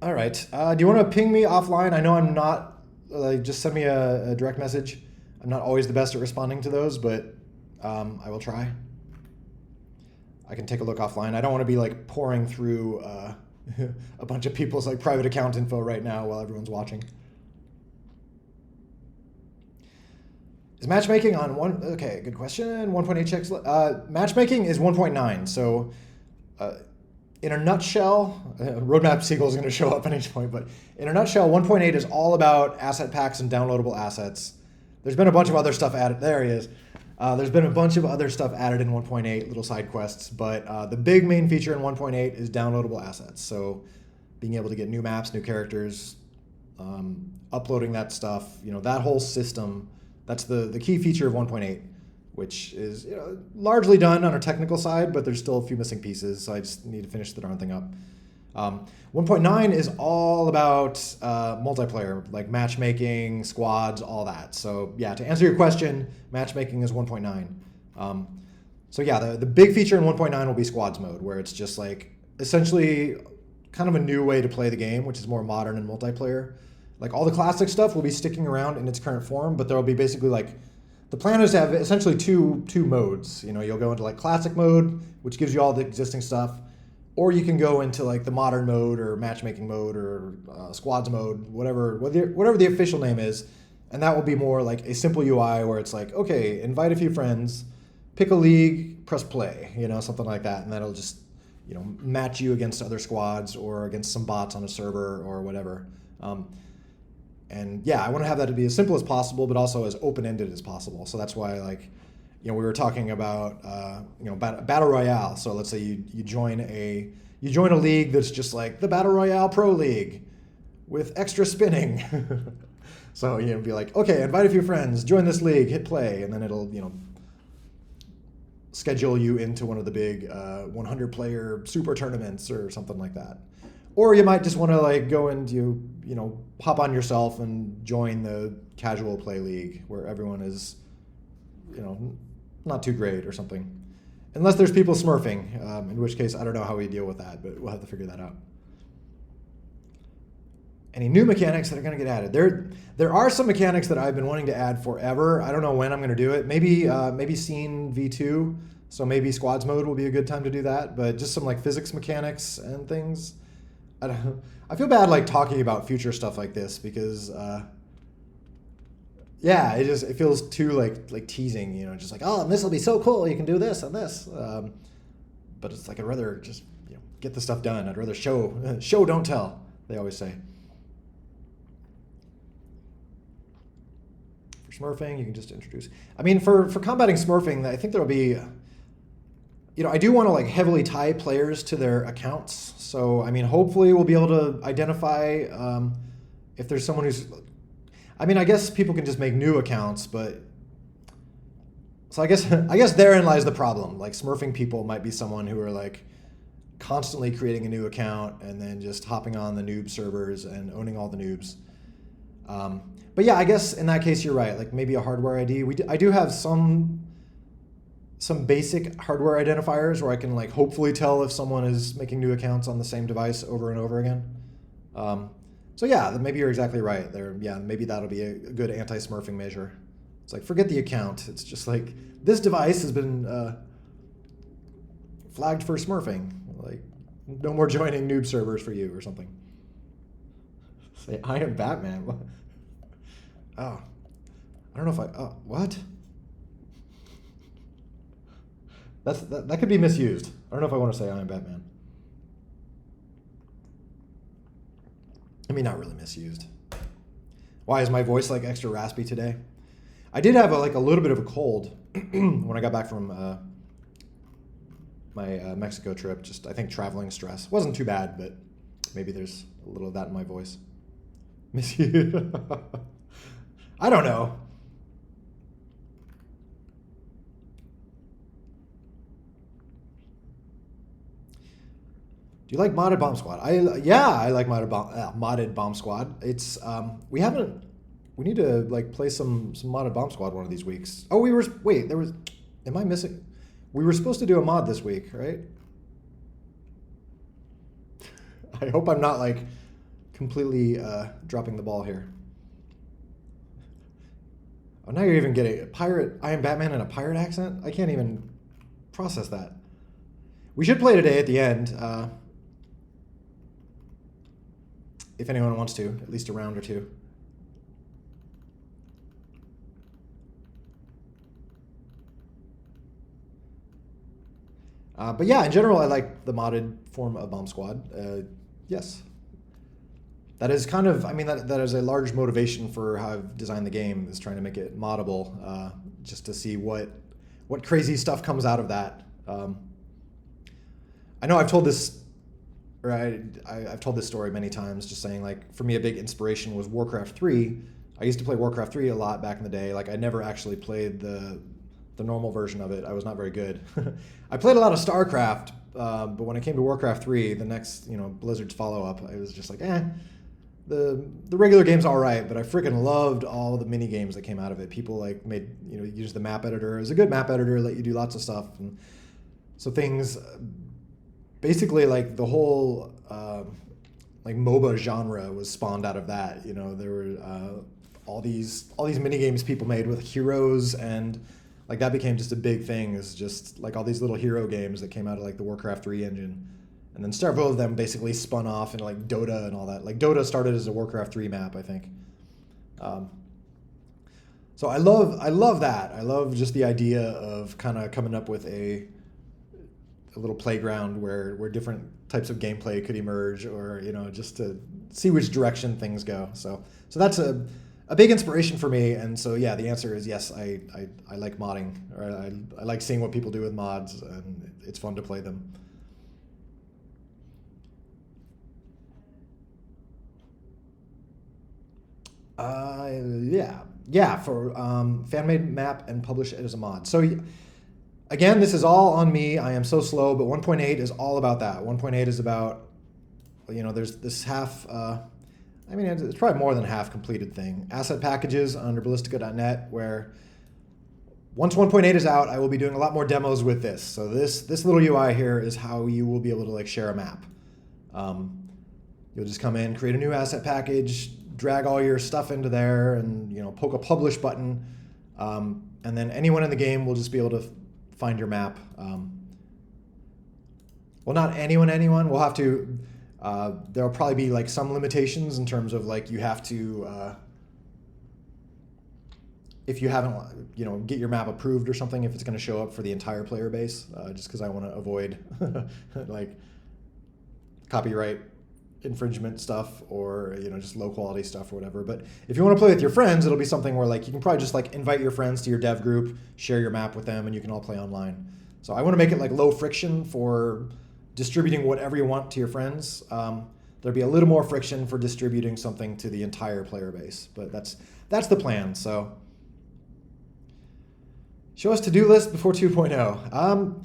All right. Do you want to ping me offline? I know I'm not, just send me a direct message. I'm not always the best at responding to those, but I will try. I can take a look offline. I don't want to be like pouring through a bunch of people's like private account info right now while everyone's watching. Is matchmaking on one? Okay, good question. 1.8 checks. Matchmaking is 1.9. So in a nutshell, Roadmap Seagull is going to show up at any point, but in a nutshell, 1.8 is all about asset packs and downloadable assets. There's been a bunch of other stuff added. There he is. There's been a bunch of other stuff added in 1.8, little side quests, but the big main feature in 1.8 is downloadable assets. So being able to get new maps, new characters, uploading that stuff, you know, that whole system, that's the key feature of 1.8, which is, you know, largely done on a technical side, but there's still a few missing pieces, so I just need to finish the darn thing up. 1.9 is all about multiplayer, like matchmaking, squads, all that. So yeah, to answer your question, matchmaking is 1.9. So yeah, the big feature in 1.9 will be squads mode, where it's just like essentially kind of a new way to play the game, which is more modern and multiplayer. Like, all the classic stuff will be sticking around in its current form, but there will be basically like, the plan is to have essentially two modes. You know, you'll go into like classic mode, which gives you all the existing stuff, or you can go into like the modern mode or matchmaking mode or squads mode, whatever the official name is, and that will be more like a simple UI where it's like, okay, invite a few friends, pick a league, press play, you know, something like that, and that'll just, you know, match you against other squads or against some bots on a server or whatever. And yeah, I want to have that to be as simple as possible, but also as open-ended as possible. So that's why, like, you know, we were talking about, you know, battle royale. So let's say you join a league that's just like the Battle Royale Pro League with extra spinning. So, you know, be like, okay, invite a few friends, join this league, hit play, and then it'll, you know, schedule you into one of the big 100-player super tournaments or something like that. Or you might just want to like go and you know, hop on yourself and join the casual play league where everyone is, you know, not too great or something. Unless there's people smurfing, in which case I don't know how we deal with that, but we'll have to figure that out. Any new mechanics that are going to get added? There are some mechanics that I've been wanting to add forever. I don't know when I'm going to do it. Maybe scene V2, so maybe squads mode will be a good time to do that. But just some like physics mechanics and things. I feel bad like talking about future stuff like this because yeah, it feels too like teasing, you know, just like, oh, and this will be so cool, you can do this and this. But it's like, I'd rather just, you know, get the stuff done. I'd rather show don't tell, they always say. For smurfing, you can just introduce. I mean, for combating smurfing, I think there'll be, you know, I do want to like heavily tie players to their accounts. So, I mean, hopefully we'll be able to identify if there's someone who's, I mean, I guess people can just make new accounts, but, so I guess therein lies the problem. Like, smurfing people might be someone who are like, constantly creating a new account and then just hopping on the noob servers and owning all the noobs. But yeah, I guess in that case you're right. Like maybe a hardware ID. I do have some basic hardware identifiers where I can like hopefully tell if someone is making new accounts on the same device over and over again. So yeah, maybe you're exactly right there. Yeah, maybe that'll be a good anti-smurfing measure. It's like forget the account. It's just like this device has been flagged for smurfing. Like no more joining noob servers for you or something. Say I am Batman. What? Oh, I don't know if I. Oh, what? That could be misused. I don't know if I want to say I am Batman. I mean, not really misused. Why is my voice like extra raspy today? I did have a little bit of a cold when I got back from my Mexico trip. Just I think traveling stress wasn't too bad, but maybe there's a little of that in my voice. Misused. I don't know. Do you like modded bomb squad? I like modded bomb squad. It's we need to like play some modded bomb squad one of these weeks. Oh, am I missing? We were supposed to do a mod this week, right? I hope I'm not like completely dropping the ball here. Oh, now you're even getting a pirate. I am Batman in a pirate accent. I can't even process that. We should play today at the end. If anyone wants to, at least a round or two. But yeah, in general, I like the modded form of Bomb Squad. Yes. That is kind of, I mean, that is a large motivation for how I've designed the game, is trying to make it moddable, just to see what crazy stuff comes out of that. I know I've told this, or I've told this story many times, just saying like, for me, a big inspiration was Warcraft 3. I used to play Warcraft 3 a lot back in the day. Like I never actually played the normal version of it. I was not very good. I played a lot of StarCraft, but when it came to Warcraft 3, the next, Blizzard's follow-up, I was just like, the regular game's all right, but I freaking loved all the mini games that came out of it. People like made, use the map editor. It was a good map editor, let you do lots of stuff. And so things, basically like the whole like MOBA genre was spawned out of that. There were all these mini games people made with heroes, and like that became just a big thing. Is just like all these little hero games that came out of like the Warcraft 3 engine. And then several of them basically spun off into like Dota and all that. Like Dota started as a Warcraft 3 map, I think. So I love that. I love just the idea of kind of coming up with a little playground where different types of gameplay could emerge, or just to see which direction things go. So that's a big inspiration for me. And so yeah, the answer is yes. I like modding, or I like seeing what people do with mods, and it's fun to play them. For fan-made map and publish it as a mod. So again, this is all on me. I am so slow, but 1.8 is all about that. 1.8 is about, there's this half, it's probably more than half completed thing. Asset packages under ballistica.net, where once 1.8 is out, I will be doing a lot more demos with this. So this little UI here is how you will be able to like share a map. You'll just come in, create a new asset package, drag all your stuff into there, and poke a publish button, and then anyone in the game will just be able to find your map. Well, not anyone. We'll have to. There'll probably be like some limitations in terms of like you have to, if you haven't, get your map approved or something, if it's going to show up for the entire player base, just because I want to avoid like copyright infringement stuff, or just low quality stuff or whatever. But if you want to play with your friends, it'll be something where like you can probably just like invite your friends to your dev group, share your map with them, and you can all play online. So I want to make it like low friction for distributing whatever you want to your friends. There'll be a little more friction for distributing something to the entire player base, but that's the plan. So show us to-do list before 2.0.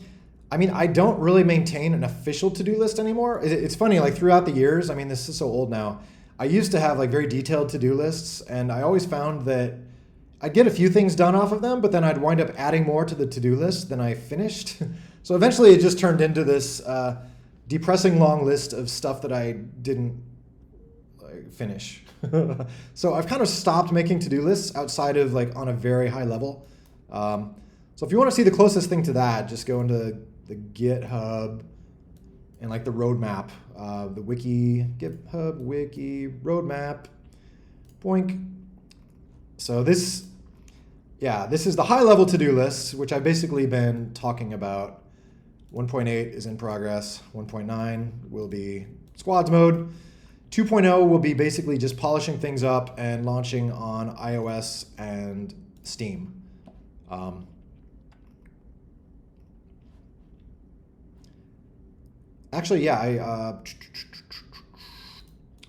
I mean, I don't really maintain an official to-do list anymore. It's funny, like throughout the years, I mean, this is so old now. I used to have like very detailed to-do lists, and I always found that I'd get a few things done off of them, but then I'd wind up adding more to the to-do list than I finished. So eventually it just turned into this depressing long list of stuff that I didn't finish. So I've kind of stopped making to-do lists outside of like on a very high level. So if you want to see the closest thing to that, just go into the GitHub and like the roadmap, the wiki, GitHub wiki roadmap, boink. So this is the high level to-do list, which I've basically been talking about. 1.8 is in progress. 1.9 will be squads mode. 2.0 will be basically just polishing things up and launching on iOS and Steam. Actually, yeah,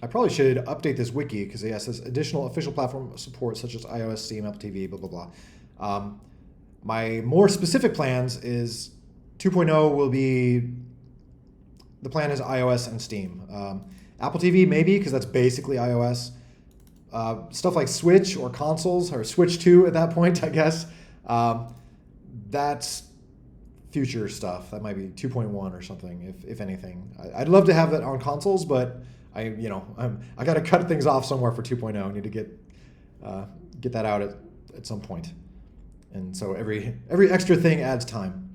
I probably should update this wiki because it says additional official platform support such as iOS, Steam, Apple TV, blah, blah, blah. My more specific plans is 2.0 will be, the plan is iOS and Steam. Apple TV maybe because that's basically iOS. Stuff like Switch or consoles, or Switch 2 at that point, I guess. That's future stuff. That might be 2.1 or something, if anything. I'd love to have that on consoles, but I got to cut things off somewhere for 2.0. I need to get that out at some point. And so every extra thing adds time.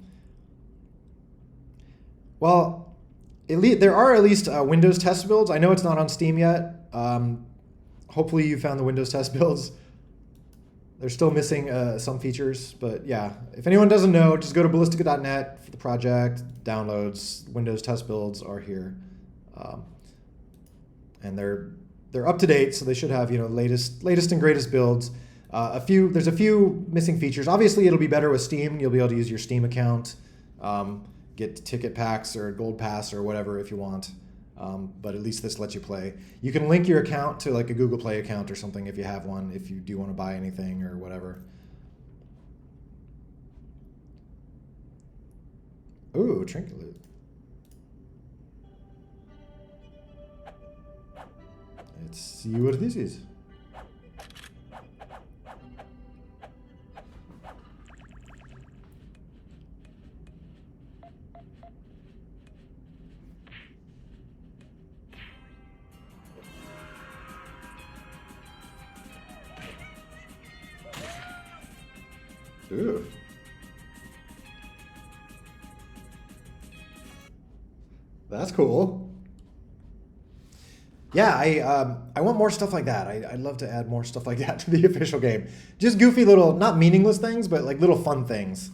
Well, there are at least Windows test builds. I know it's not on Steam yet. Hopefully you found the Windows test builds. They're still missing some features, but yeah. If anyone doesn't know, just go to ballistica.net for the project, downloads, Windows test builds are here. And they're up to date, so they should have latest and greatest builds. There's a few missing features. Obviously, it'll be better with Steam. You'll be able to use your Steam account, get ticket packs or gold pass or whatever if you want. But at least this lets you play. You can link your account to like a Google Play account or something if you have one, if you do want to buy anything or whatever. Ooh, trinket loot. Let's see what this is. Ooh. That's cool. Yeah, I want more stuff like that. I'd love to add more stuff like that to the official game. Just goofy little, not meaningless things, but like little fun things.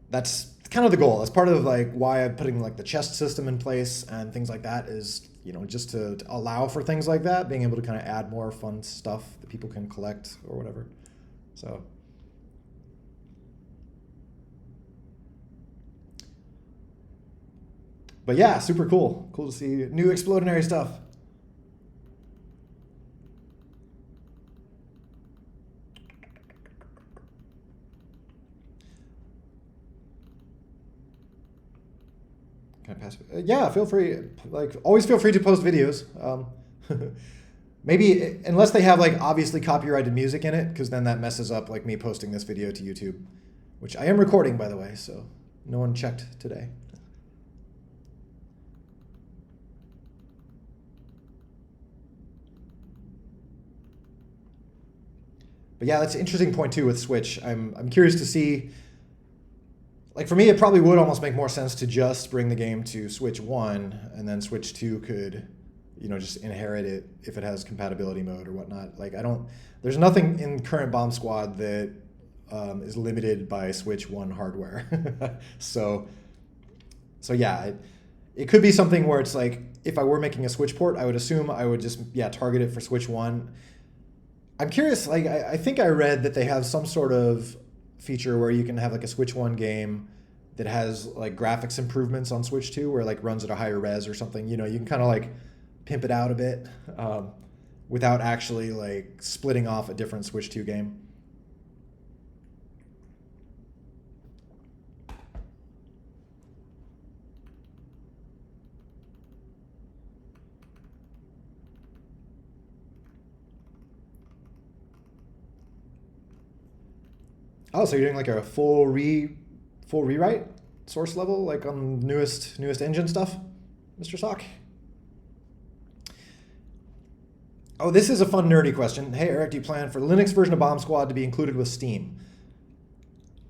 That's kind of the goal. That's part of like why I'm putting like the chest system in place and things like that is, just to allow for things like that, being able to kind of add more fun stuff that people can collect or whatever. So. But yeah, super cool. Cool to see new explodinary stuff. Can I pass? Yeah, feel free. Like, always feel free to post videos. Maybe unless they have like obviously copyrighted music in it, because then that messes up like me posting this video to YouTube, which I am recording, by the way. So no one checked today. But yeah, that's an interesting point too with Switch. I'm curious to see, like for me, it probably would almost make more sense to just bring the game to Switch 1 and then Switch 2 could, just inherit it if it has compatibility mode or whatnot. Like there's nothing in current Bomb Squad that is limited by Switch 1 hardware. So yeah, it could be something where it's like, if I were making a Switch port, I would assume I would just, target it for Switch 1. I'm curious, like, I think I read that they have some sort of feature where you can have like a Switch 1 game that has like graphics improvements on Switch 2 where like runs at a higher res or something. You can kind of like pimp it out a bit without actually like splitting off a different Switch 2 game. Oh, so you're doing like a full rewrite source level, like on newest engine stuff, Mr. Sock? Oh, this is a fun nerdy question. Hey Eric, do you plan for the Linux version of Bomb Squad to be included with Steam?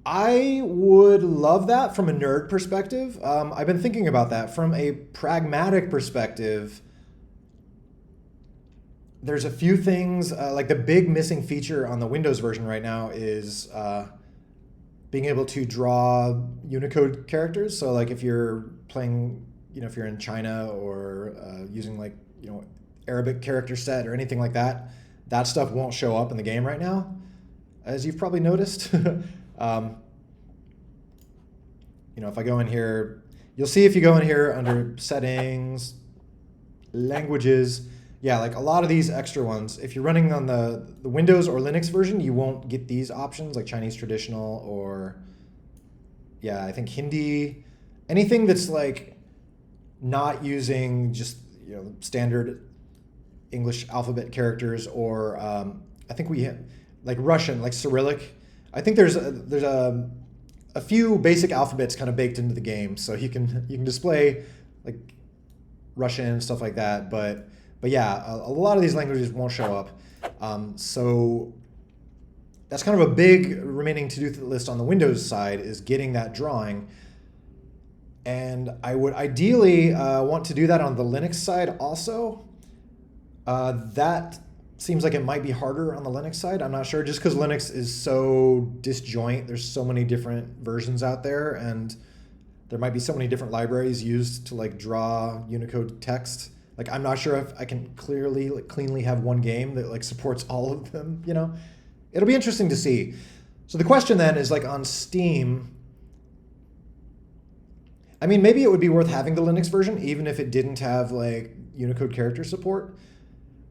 I would love that from a nerd perspective. I've been thinking about that. From a pragmatic perspective, there's a few things, like the big missing feature on the Windows version right now is being able to draw Unicode characters. So like if you're playing, if you're in China or using like, Arabic character set or anything like that, that stuff won't show up in the game right now, as you've probably noticed. If I go in here, you'll see if you go in here under settings, languages, yeah, like a lot of these extra ones, if you're running on the Windows or Linux version, you won't get these options like Chinese traditional or, yeah, I think Hindi, anything that's like not using just, standard English alphabet characters, or I think we have like Russian, like Cyrillic. I think there's a few basic alphabets kind of baked into the game, so you can display like Russian and stuff like that. But yeah, a lot of these languages won't show up. So that's kind of a big remaining to-do list on the Windows side, is getting that drawing. And I would ideally want to do that on the Linux side also. That seems like it might be harder on the Linux side. I'm not sure, just because Linux is so disjoint. There's so many different versions out there, and there might be so many different libraries used to like draw Unicode text. Like I'm not sure if I can cleanly have one game that like supports all of them, It'll be interesting to see. So the question then is, like, on Steam, I mean, maybe it would be worth having the Linux version, even if it didn't have like Unicode character support.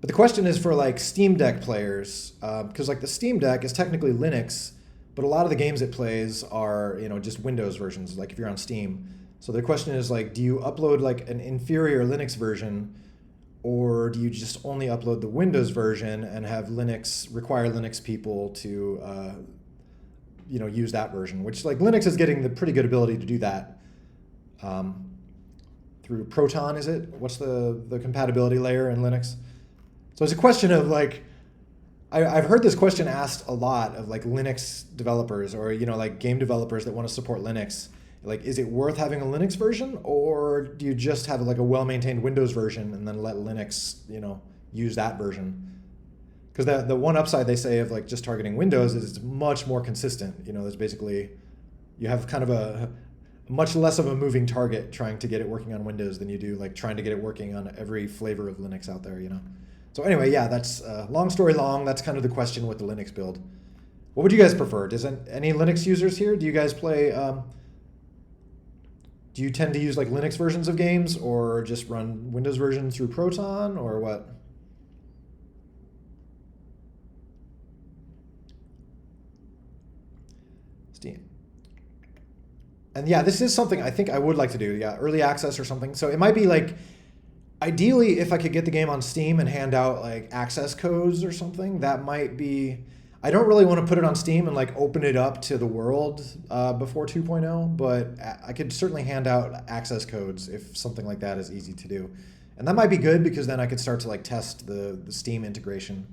But the question is for like Steam Deck players, because like the Steam Deck is technically Linux, but a lot of the games it plays are, just Windows versions, like if you're on Steam. So the question is like, do you upload like an inferior Linux version, or do you just only upload the Windows version and have require Linux people to, use that version, which like Linux is getting the pretty good ability to do that. Through Proton, is it? What's the compatibility layer in Linux? So it's a question of like, I've heard this question asked a lot of like Linux developers or, like game developers that want to support Linux. Like, is it worth having a Linux version, or do you just have like a well-maintained Windows version and then let Linux, use that version? Because the one upside they say of like just targeting Windows is it's much more consistent. There's basically, you have kind of a much less of a moving target trying to get it working on Windows than you do like trying to get it working on every flavor of Linux out there, So anyway, yeah, that's long story long. That's kind of the question with the Linux build. What would you guys prefer? Does any Linux users here? Do you guys play? Do you tend to use like Linux versions of games, or just run Windows versions through Proton, or what? Steam. And yeah, this is something I think I would like to do. Yeah, early access or something. So it might be like, ideally, if I could get the game on Steam and hand out like access codes or something, that might be. I don't really want to put it on Steam and like open it up to the world before 2.0, but I could certainly hand out access codes if something like that is easy to do. And that might be good, because then I could start to like test the Steam integration.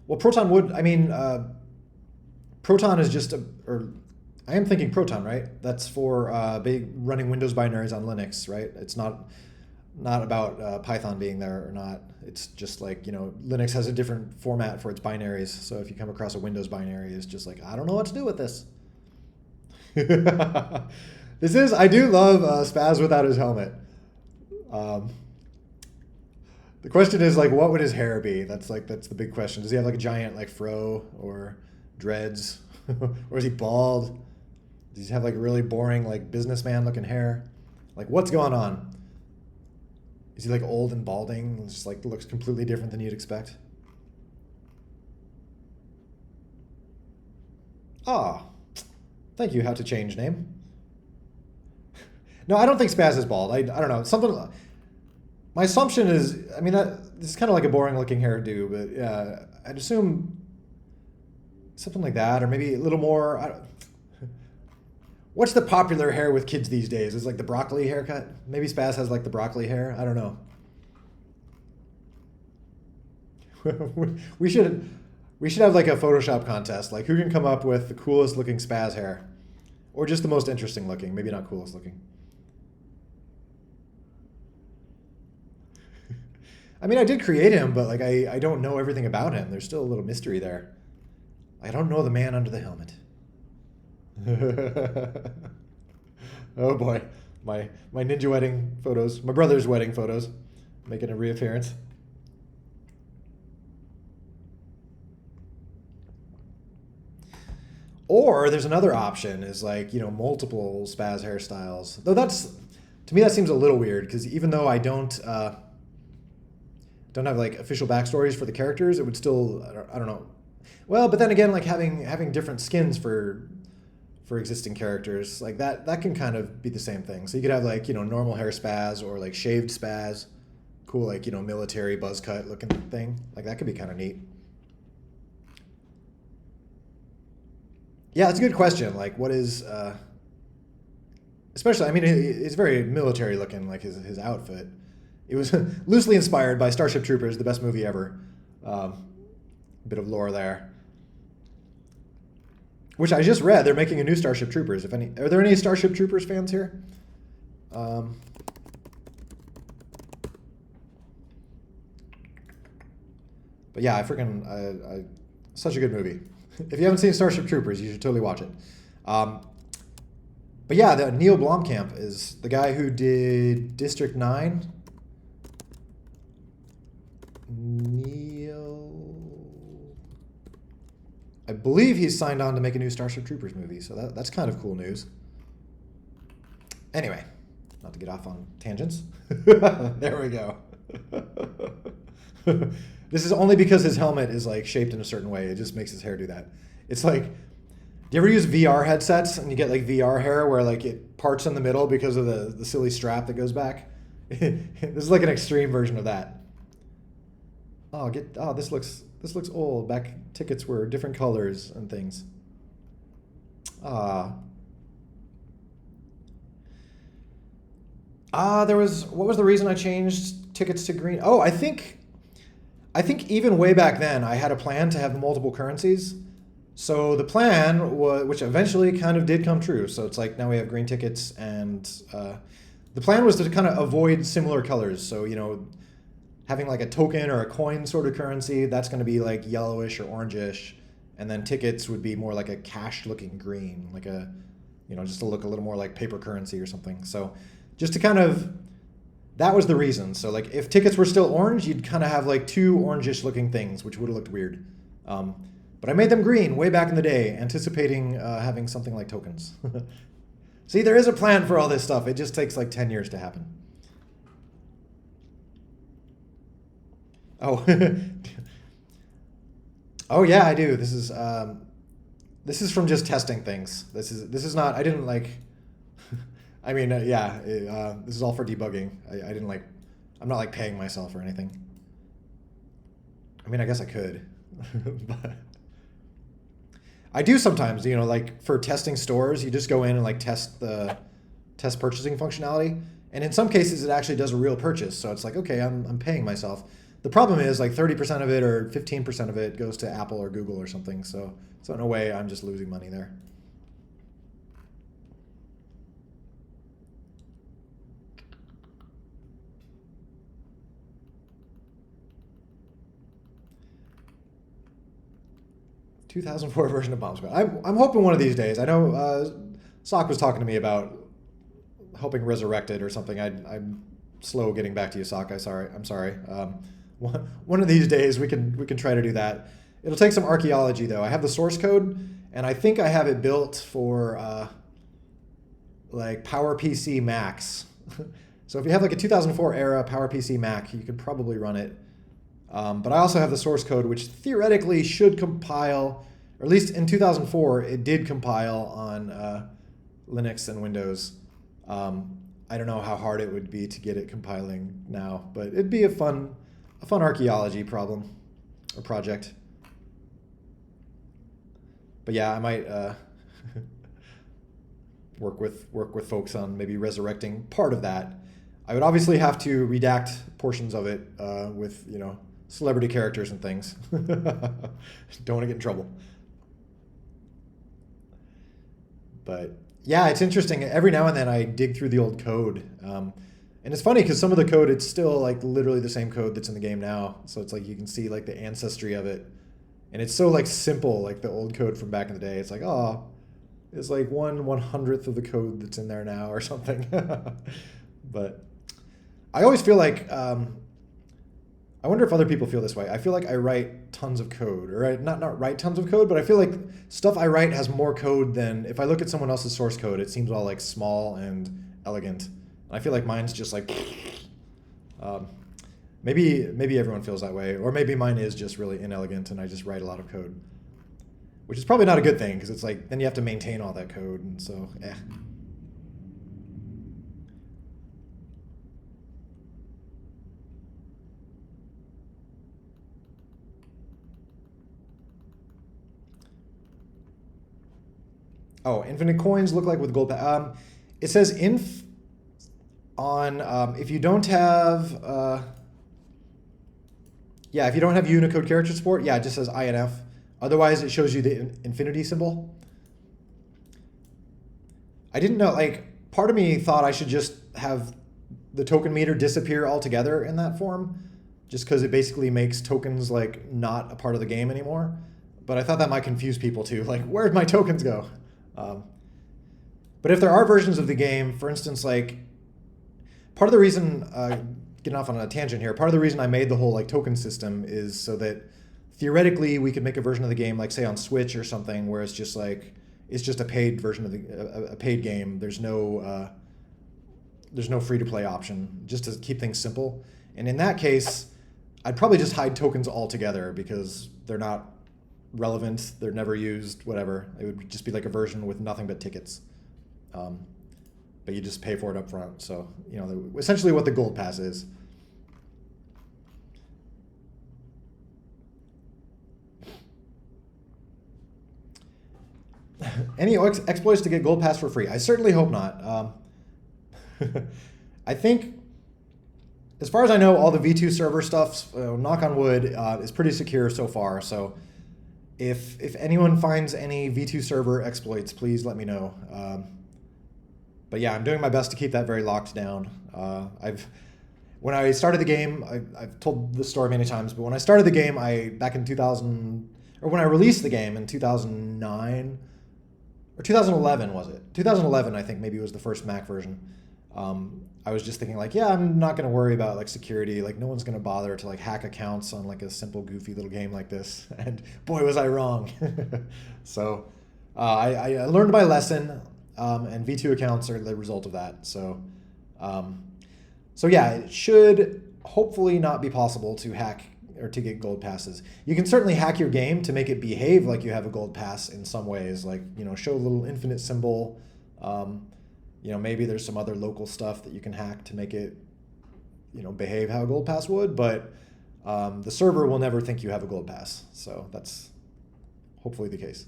Well, Proton would, I mean, Proton is just I am thinking Proton, right? That's for running Windows binaries on Linux, right? It's not about Python being there or not. It's just like, Linux has a different format for its binaries. So if you come across a Windows binary, it's just like, I don't know what to do with this. I do love Spaz without his helmet. The question is like, what would his hair be? That's the big question. Does he have like a giant like fro or dreads, or is he bald? Does he have like really boring like businessman looking hair? Like, what's going on? Is he like old and balding? It's just like looks completely different than you'd expect. Ah, thank you. How to change name? No, I don't think Spaz is bald. I don't know. Something. My assumption is, I mean, this is kind of like a boring looking hairdo, but yeah, I'd assume something like that, or maybe a little more. What's the popular hair with kids these days? Is like the broccoli haircut? Maybe Spaz has like the broccoli hair. I don't know. we should have like a Photoshop contest, like who can come up with the coolest looking Spaz hair, or just the most interesting looking. Maybe not coolest looking. I mean, I did create him, but like I don't know everything about him. There's still a little mystery there. I don't know the man under the helmet. Oh boy, my ninja wedding photos, my brother's wedding photos, making a reappearance. Or there's another option, is like, you know, multiple Spaz hairstyles. Though that's, to me, that seems a little weird, because even though I don't have like official backstories for the characters, it would still, I don't know. Well, but then again, like having different skins for existing characters, like that can kind of be the same thing. So you could have like, you know, normal hair Spaz or like shaved Spaz, cool, like, you know, military buzz cut looking thing. Like that could be kind of neat. Yeah, it's a good question. Like what is, especially, I mean, it's very military looking, like his outfit. It was loosely inspired by Starship Troopers, the best movie ever. Bit of lore there. Which I just read, they're making a new Starship Troopers. Are there any Starship Troopers fans here? But yeah, such a good movie. If you haven't seen Starship Troopers, you should totally watch it. But yeah, Neil Blomkamp is the guy who did District 9. I believe he's signed on to make a new Starship Troopers movie, so that's kind of cool news. Anyway, not to get off on tangents. There we go. This is only because his helmet is like shaped in a certain way. It just makes his hair do that. It's like, do you ever use VR headsets and you get like VR hair where like it parts in the middle because of the silly strap that goes back? This is like an extreme version of that. Oh, this looks old. Back tickets were different colors and things. What was the reason I changed tickets to green? Oh, I think even way back then I had a plan to have multiple currencies. So the plan was, which eventually kind of did come true. So it's like now we have green tickets, and the plan was to kind of avoid similar colors. So, you know, having like a token or a coin sort of currency, that's going to be like yellowish or orangish. And then tickets would be more like a cash looking green, like a, you know, just to look a little more like paper currency or something. So just to kind of, that was the reason. So like if tickets were still orange, you'd kind of have like two orangish looking things, which would have looked weird. But I made them green way back in the day, anticipating having something like tokens. See, there is a plan for all this stuff. It just takes like 10 years to happen. Oh, oh yeah, I do. This is from just testing things. This is not. I didn't like. I mean, yeah. This is all for debugging. I didn't like. I'm not like paying myself or anything. I mean, I guess I could, but I do sometimes. You know, like for testing stores, you just go in and like test purchasing functionality, and in some cases, it actually does a real purchase. So it's like, okay, I'm paying myself. The problem is like 30% of it or 15% of it goes to Apple or Google or something. So in a way, I'm just losing money there. ...2004 version of Bomb Squad. I'm hoping one of these days. I know Sock was talking to me about helping Resurrected or something. I'm slow getting back to you, Sock. I'm sorry. One of these days we can try to do that. It'll take some archaeology though. I have the source code, and I think I have it built for like PowerPC Macs. So if you have like a 2004 era PowerPC Mac, you could probably run it. But I also have the source code, which theoretically should compile, or at least in 2004, it did compile on Linux and Windows. I don't know how hard it would be to get it compiling now, but it'd be a fun archaeology problem or project. But yeah, I might work with folks on maybe resurrecting part of that. I would obviously have to redact portions of it with, you know, celebrity characters and things. Don't want to get in trouble. But yeah, it's interesting. Every now and then I dig through the old code. And it's funny because some of the code, it's still like literally the same code that's in the game now. So it's like you can see like the ancestry of it. And it's so like simple, like the old code from back in the day. It's like, oh, it's like 1/100th of the code that's in there now or something. But I always feel like, I wonder if other people feel this way. I feel like I write tons of code, or not write tons of code, but I feel like stuff I write has more code than, if I look at someone else's source code, it seems all like small and elegant. I feel like mine's just like, maybe everyone feels that way, or maybe mine is just really inelegant and I just write a lot of code, which is probably not a good thing because it's like, then you have to maintain all that code, and so, eh. Oh, infinite coins look like with gold. It says inf on if you don't have if you don't have Unicode character support, yeah, it just says INF. Otherwise, it shows you the infinity symbol. I didn't know. Like, part of me thought I should just have the token meter disappear altogether in that form, just because it basically makes tokens like not a part of the game anymore. But I thought that might confuse people too. Like, where'd my tokens go? But if there are versions of the game, for instance, like part of the reason, getting off on a tangent here, part of the reason I made the whole like token system is so that theoretically we could make a version of the game, like say on Switch or something, where it's just like, it's just a paid version of a paid game. There's no free to play option, just to keep things simple. And in that case, I'd probably just hide tokens altogether because they're not relevant, they're never used, whatever. It would just be like a version with nothing but tickets. But you just pay for it up front. So, you know, essentially what the gold pass is. Any exploits to get gold pass for free? I certainly hope not. I think, as far as I know, all the V2 server stuff, knock on wood, is pretty secure so far. So if anyone finds any V2 server exploits, please let me know. But yeah, I'm doing my best to keep that very locked down. When I started the game, I've told this story many times, but when I started the game, back in 2000, or when I released the game in 2009, or 2011 was it? 2011, I think maybe was the first Mac version. I was just thinking like, yeah, I'm not going to worry about like security. Like no one's going to bother to like hack accounts on like a simple, goofy little game like this. And boy, was I wrong. So I learned my lesson, and V2 accounts are the result of that. So, so yeah, it should hopefully not be possible to hack or to get gold passes. You can certainly hack your game to make it behave like you have a gold pass in some ways, like, you know, show a little infinite symbol. You know, maybe there's some other local stuff that you can hack to make it, you know, behave how a gold pass would, but the server will never think you have a gold pass. So that's hopefully the case.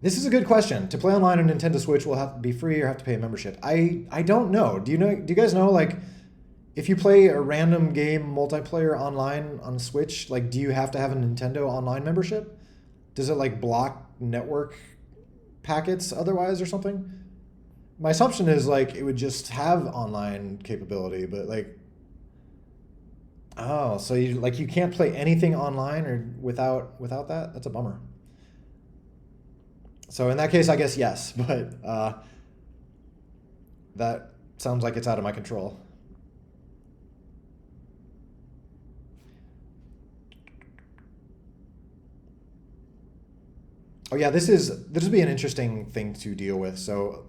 This is a good question. To play online on Nintendo Switch, will have to be free or have to pay a membership? I don't know. Do you guys know, like, if you play a random game multiplayer online on Switch, like, do you have to have a Nintendo Online membership? Does it like block network packets otherwise or something? My assumption is like it would just have online capability, but like, oh, so you can't play anything online or without that? That's a bummer. So in that case, I guess yes, but that sounds like it's out of my control. Oh yeah, this would be an interesting thing to deal with. So,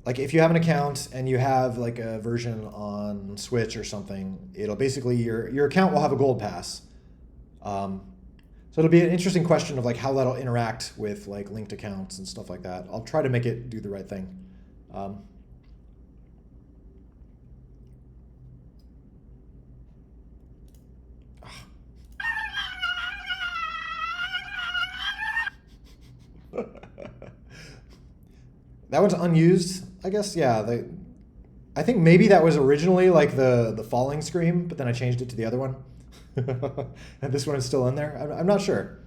like if you have an account and you have like a version on Switch or something, it'll basically your account will have a gold pass. So So it'll be an interesting question of like how that'll interact with like linked accounts and stuff like that. I'll try to make it do the right thing. That one's unused, I guess. Yeah, I think maybe that was originally like the falling scream, but then I changed it to the other one. And this one is still in there. I'm not sure.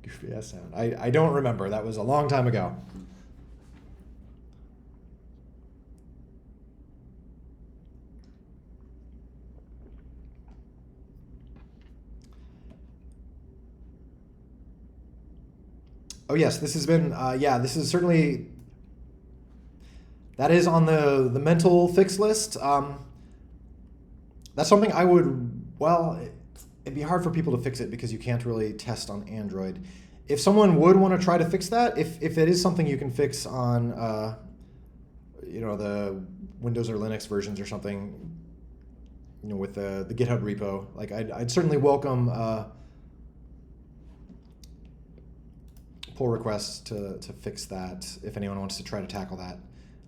Goofy ass sound. I don't remember. That was a long time ago. Oh yes, this has been, yeah, this is certainly, that is on the mental fix list. That's something I would, well, it'd be hard for people to fix it because you can't really test on Android. If someone would want to try to fix that, if it is something you can fix on, you know, the Windows or Linux versions or something, you know, with the GitHub repo, like I'd certainly welcome pull requests to fix that if anyone wants to try to tackle that.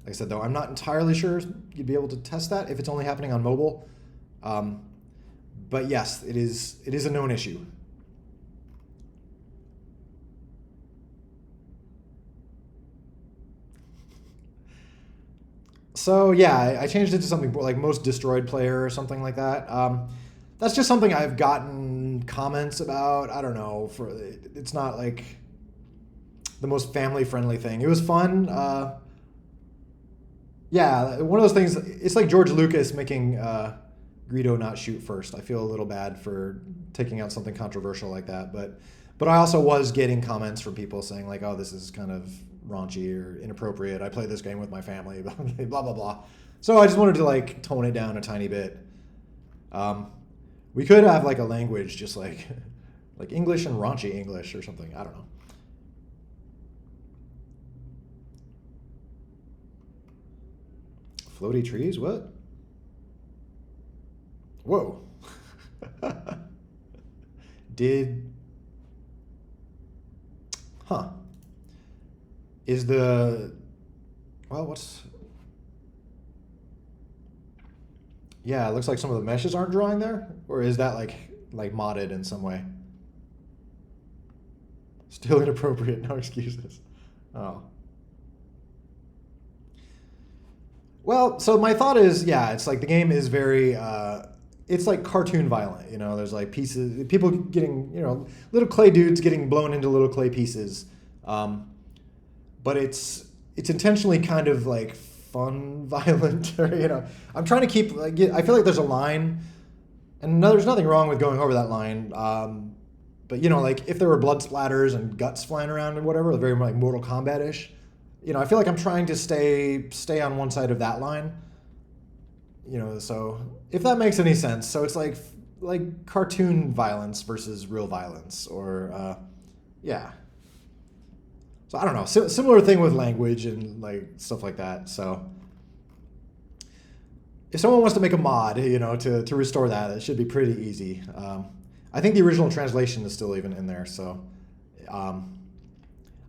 Like I said, though, I'm not entirely sure you'd be able to test that if it's only happening on mobile. But yes, it is a known issue. So yeah, I changed it to something like most destroyed player or something like that. That's just something I've gotten comments about. I don't know. It's not like the most family-friendly thing. It was fun. Yeah, one of those things. It's like George Lucas making Greedo not shoot first. I feel a little bad for taking out something controversial like that, but I also was getting comments from people saying like, "Oh, this is kind of raunchy or inappropriate. I play this game with my family." Blah blah blah. So I just wanted to like tone it down a tiny bit. We could have like a language just like English and raunchy English or something. I don't know. Floaty trees? What? Whoa. Huh. Is the, well, what's, yeah, it looks like some of the meshes aren't drawing there, or is that like modded in some way? Still inappropriate, no excuses. Oh. Well, so my thought is, yeah, it's like the game is very, it's like cartoon violent, you know, there's like pieces, people getting, you know, little clay dudes getting blown into little clay pieces. But it's intentionally kind of like fun, violent, or, you know, I'm trying to keep, like, I feel like there's a line, and no, there's nothing wrong with going over that line. But, you know, like if there were blood splatters and guts flying around and whatever, very like Mortal Kombat-ish, you know, I feel like I'm trying to stay on one side of that line, you know, so if that makes any sense. So it's like cartoon violence versus real violence, or, yeah. So I don't know, similar thing with language and like stuff like that. So if someone wants to make a mod, you know, to restore that, it should be pretty easy. I think the original translation is still even in there. So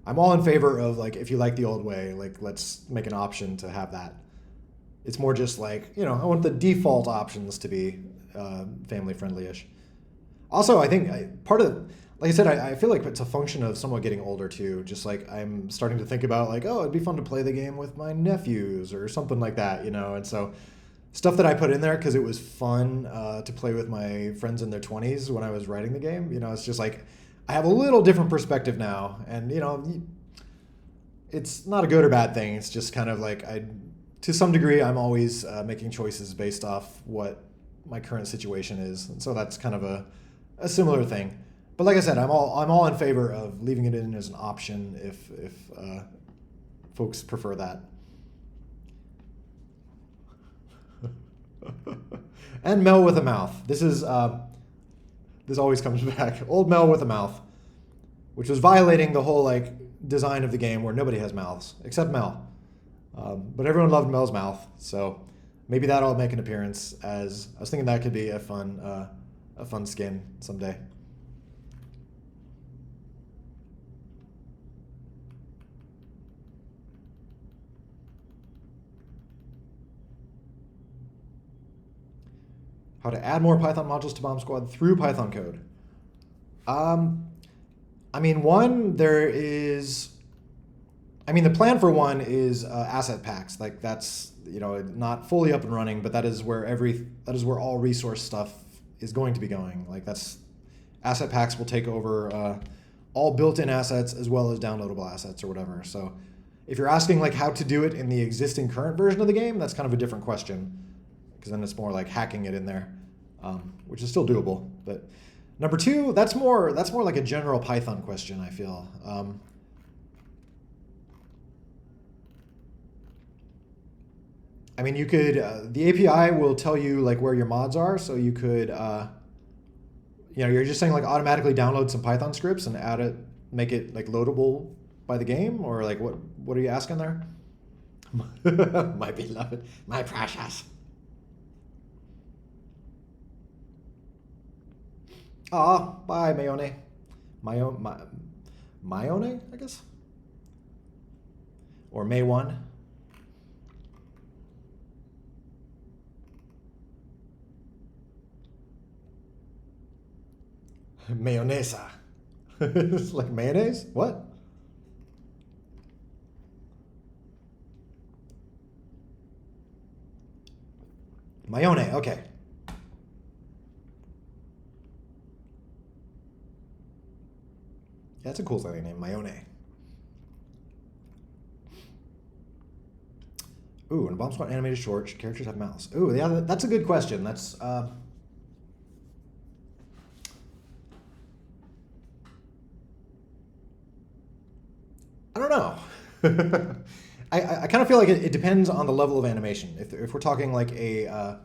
I'm all in favor of like, if you like the old way, like let's make an option to have that. It's more just like, you know, I want the default options to be family friendly-ish. Also, I think part of, like I said, I feel like it's a function of somewhat getting older too. Just like I'm starting to think about like, oh, it'd be fun to play the game with my nephews or something like that, you know. And so stuff that I put in there because it was fun to play with my friends in their 20s when I was writing the game, you know, it's just like I have a little different perspective now. And, you know, it's not a good or bad thing. It's just kind of like to some degree, I'm always making choices based off what my current situation is. And so that's kind of a similar thing. But like I said, I'm all in favor of leaving it in as an option if folks prefer that. And Mel with a mouth. This always comes back. Old Mel with a mouth, which was violating the whole like design of the game where nobody has mouths except Mel. But everyone loved Mel's mouth, so maybe that'll make an appearance. As I was thinking, that could be a fun skin someday. How to add more Python modules to Bomb Squad through Python code. I mean, the plan for one is asset packs. Like that's, not fully up and running, but that is where all resource stuff is going to be going. Like that's asset packs will take over all built-in assets as well as downloadable assets or whatever. So if you're asking like how to do it in the existing current version of the game, that's kind of a different question, because then it's more like hacking it in there, which is still doable. But number two, that's more like a general Python question, I feel. I mean, you could, the API will tell you like where your mods are, so you could, you're just saying like automatically download some Python scripts and add it, make it like loadable by the game, or like what are you asking there? My beloved, my precious. Ah, bye, Mayone. Mayone, I guess? Or May 1. Mayonesa. It's like mayonnaise? What? Mayone, okay. That's a cool sounding name, Mayone. Ooh, in a Bomb Squad animated short, should characters have mouths? Ooh, yeah, that's a good question. That's I don't know. I kind of feel like it depends on the level of animation. If we're talking like a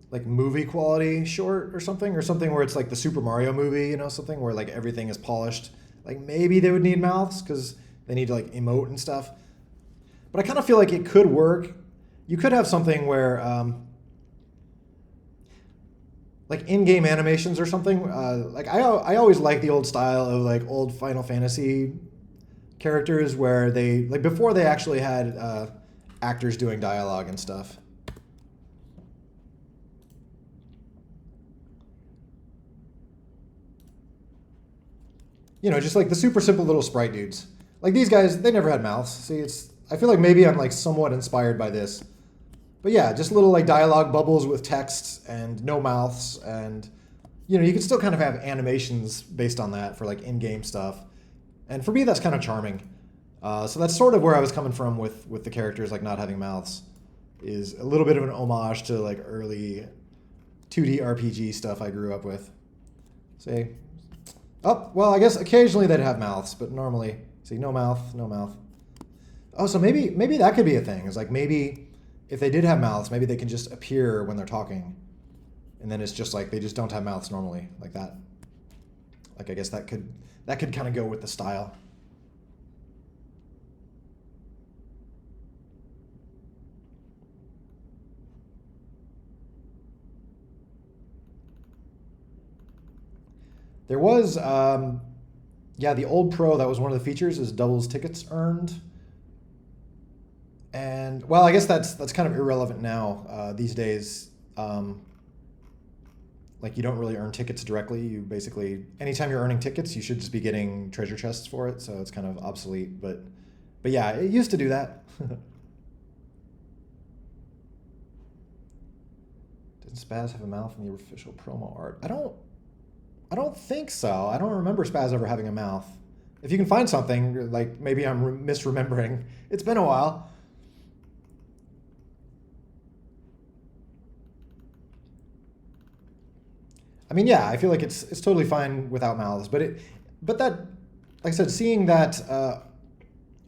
like movie quality short or something where it's like the Super Mario movie, something where like everything is polished, like maybe they would need mouths because they need to like emote and stuff. But I kind of feel like it could work. You could have something where like in-game animations or something. Like I always like the old style of like old Final Fantasy characters where they, like before they actually had actors doing dialogue and stuff. Just like the super simple little sprite dudes. Like these guys, they never had mouths. See, I feel like maybe I'm like somewhat inspired by this. But yeah, just little like dialogue bubbles with text and no mouths, and you can still kind of have animations based on that for like in-game stuff. And for me, that's kind of charming. So that's sort of where I was coming from with the characters like not having mouths, is a little bit of an homage to like early 2D RPG stuff I grew up with. Say, oh, well, I guess occasionally they'd have mouths, but normally, see, no mouth, no mouth. Oh, so maybe that could be a thing. It's like maybe if they did have mouths, maybe they can just appear when they're talking, and then it's just like they just don't have mouths normally, like that. Like I guess that could kind of go with the style. There was, the old Pro, that was one of the features, is doubles tickets earned. And, well, I guess that's kind of irrelevant now these days. Like, you don't really earn tickets directly. You basically, anytime you're earning tickets, you should just be getting treasure chests for it, so it's kind of obsolete. But yeah, it used to do that. Didn't Spaz have a mouth in the official promo art? I don't think so. I don't remember Spaz ever having a mouth. If you can find something, like maybe I'm misremembering. It's been a while. I mean, yeah, I feel like it's totally fine without mouths, but that, like I said, seeing that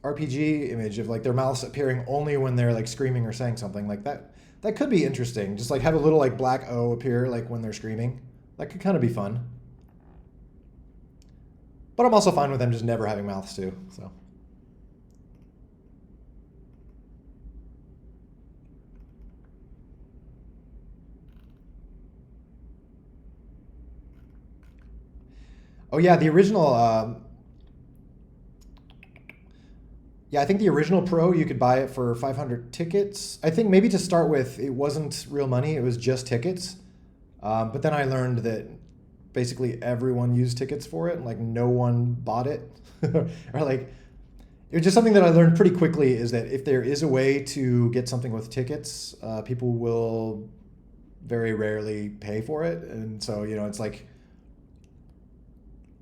RPG image of like their mouths appearing only when they're like screaming or saying something like that could be interesting. Just like have a little like black O appear like when they're screaming. That could kind of be fun. But I'm also fine with them just never having mouths too. So Oh yeah, the original. Yeah, I think the original Pro, you could buy it for 500 tickets. I think maybe to start with, it wasn't real money, it was just tickets. But then I learned that basically everyone used tickets for it, like no one bought it. Or like, it was just something that I learned pretty quickly is that if there is a way to get something with tickets, people will very rarely pay for it. And so, it's like,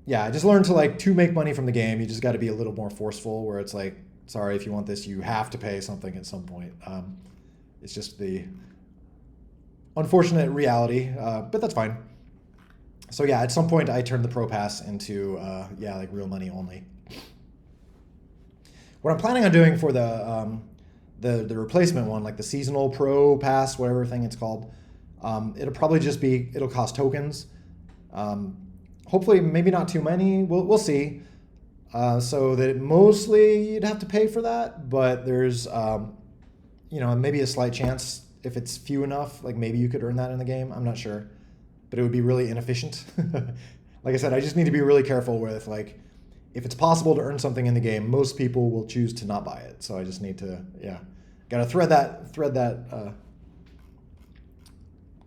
yeah, I just learned to make money from the game, you just got to be a little more forceful where it's like, sorry, if you want this, you have to pay something at some point. It's just the unfortunate reality, but that's fine. So yeah, at some point I turned the Pro Pass into, like real money only. What I'm planning on doing for the replacement one, like the seasonal Pro Pass, whatever thing it's called, it'll probably just be, it'll cost tokens. Hopefully maybe not too many, we'll see. So that mostly you'd have to pay for that, but there's, maybe a slight chance if it's few enough, like maybe you could earn that in the game. I'm not sure, but it would be really inefficient. Like I said, I just need to be really careful with if it's possible to earn something in the game, most people will choose to not buy it. So I just need to, gotta thread that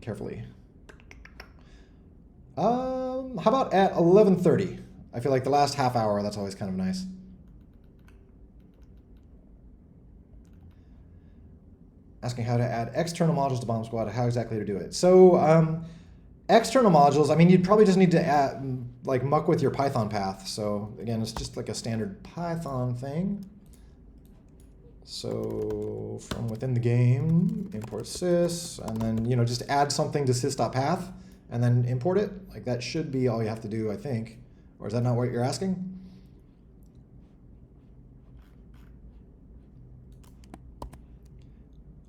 carefully. How about at 11:30? I feel like the last half hour, that's always kind of nice. Asking how to add external modules to Bomb Squad, how exactly to do it. So external modules, I mean, you'd probably just need to add, muck with your Python path. So again, it's just like a standard Python thing. So from within the game, import sys, and then, just add something to sys.path and then import it. Like that should be all you have to do, I think. Or is that not what you're asking?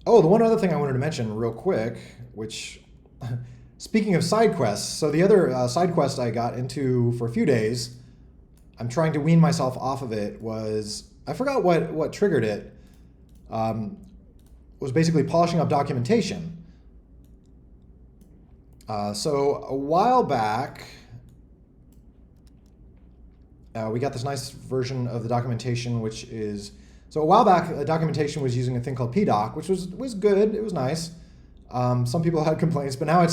Oh, the one other thing I wanted to mention real quick, which, speaking of side quests, so the other side quest I got into for a few days, I'm trying to wean myself off of it, was, I forgot what triggered it, was basically polishing up documentation. So a while back, we got this nice version of the documentation, which is, so a while back, the documentation was using a thing called pdoc, which was good, it was nice. Some people had complaints, but now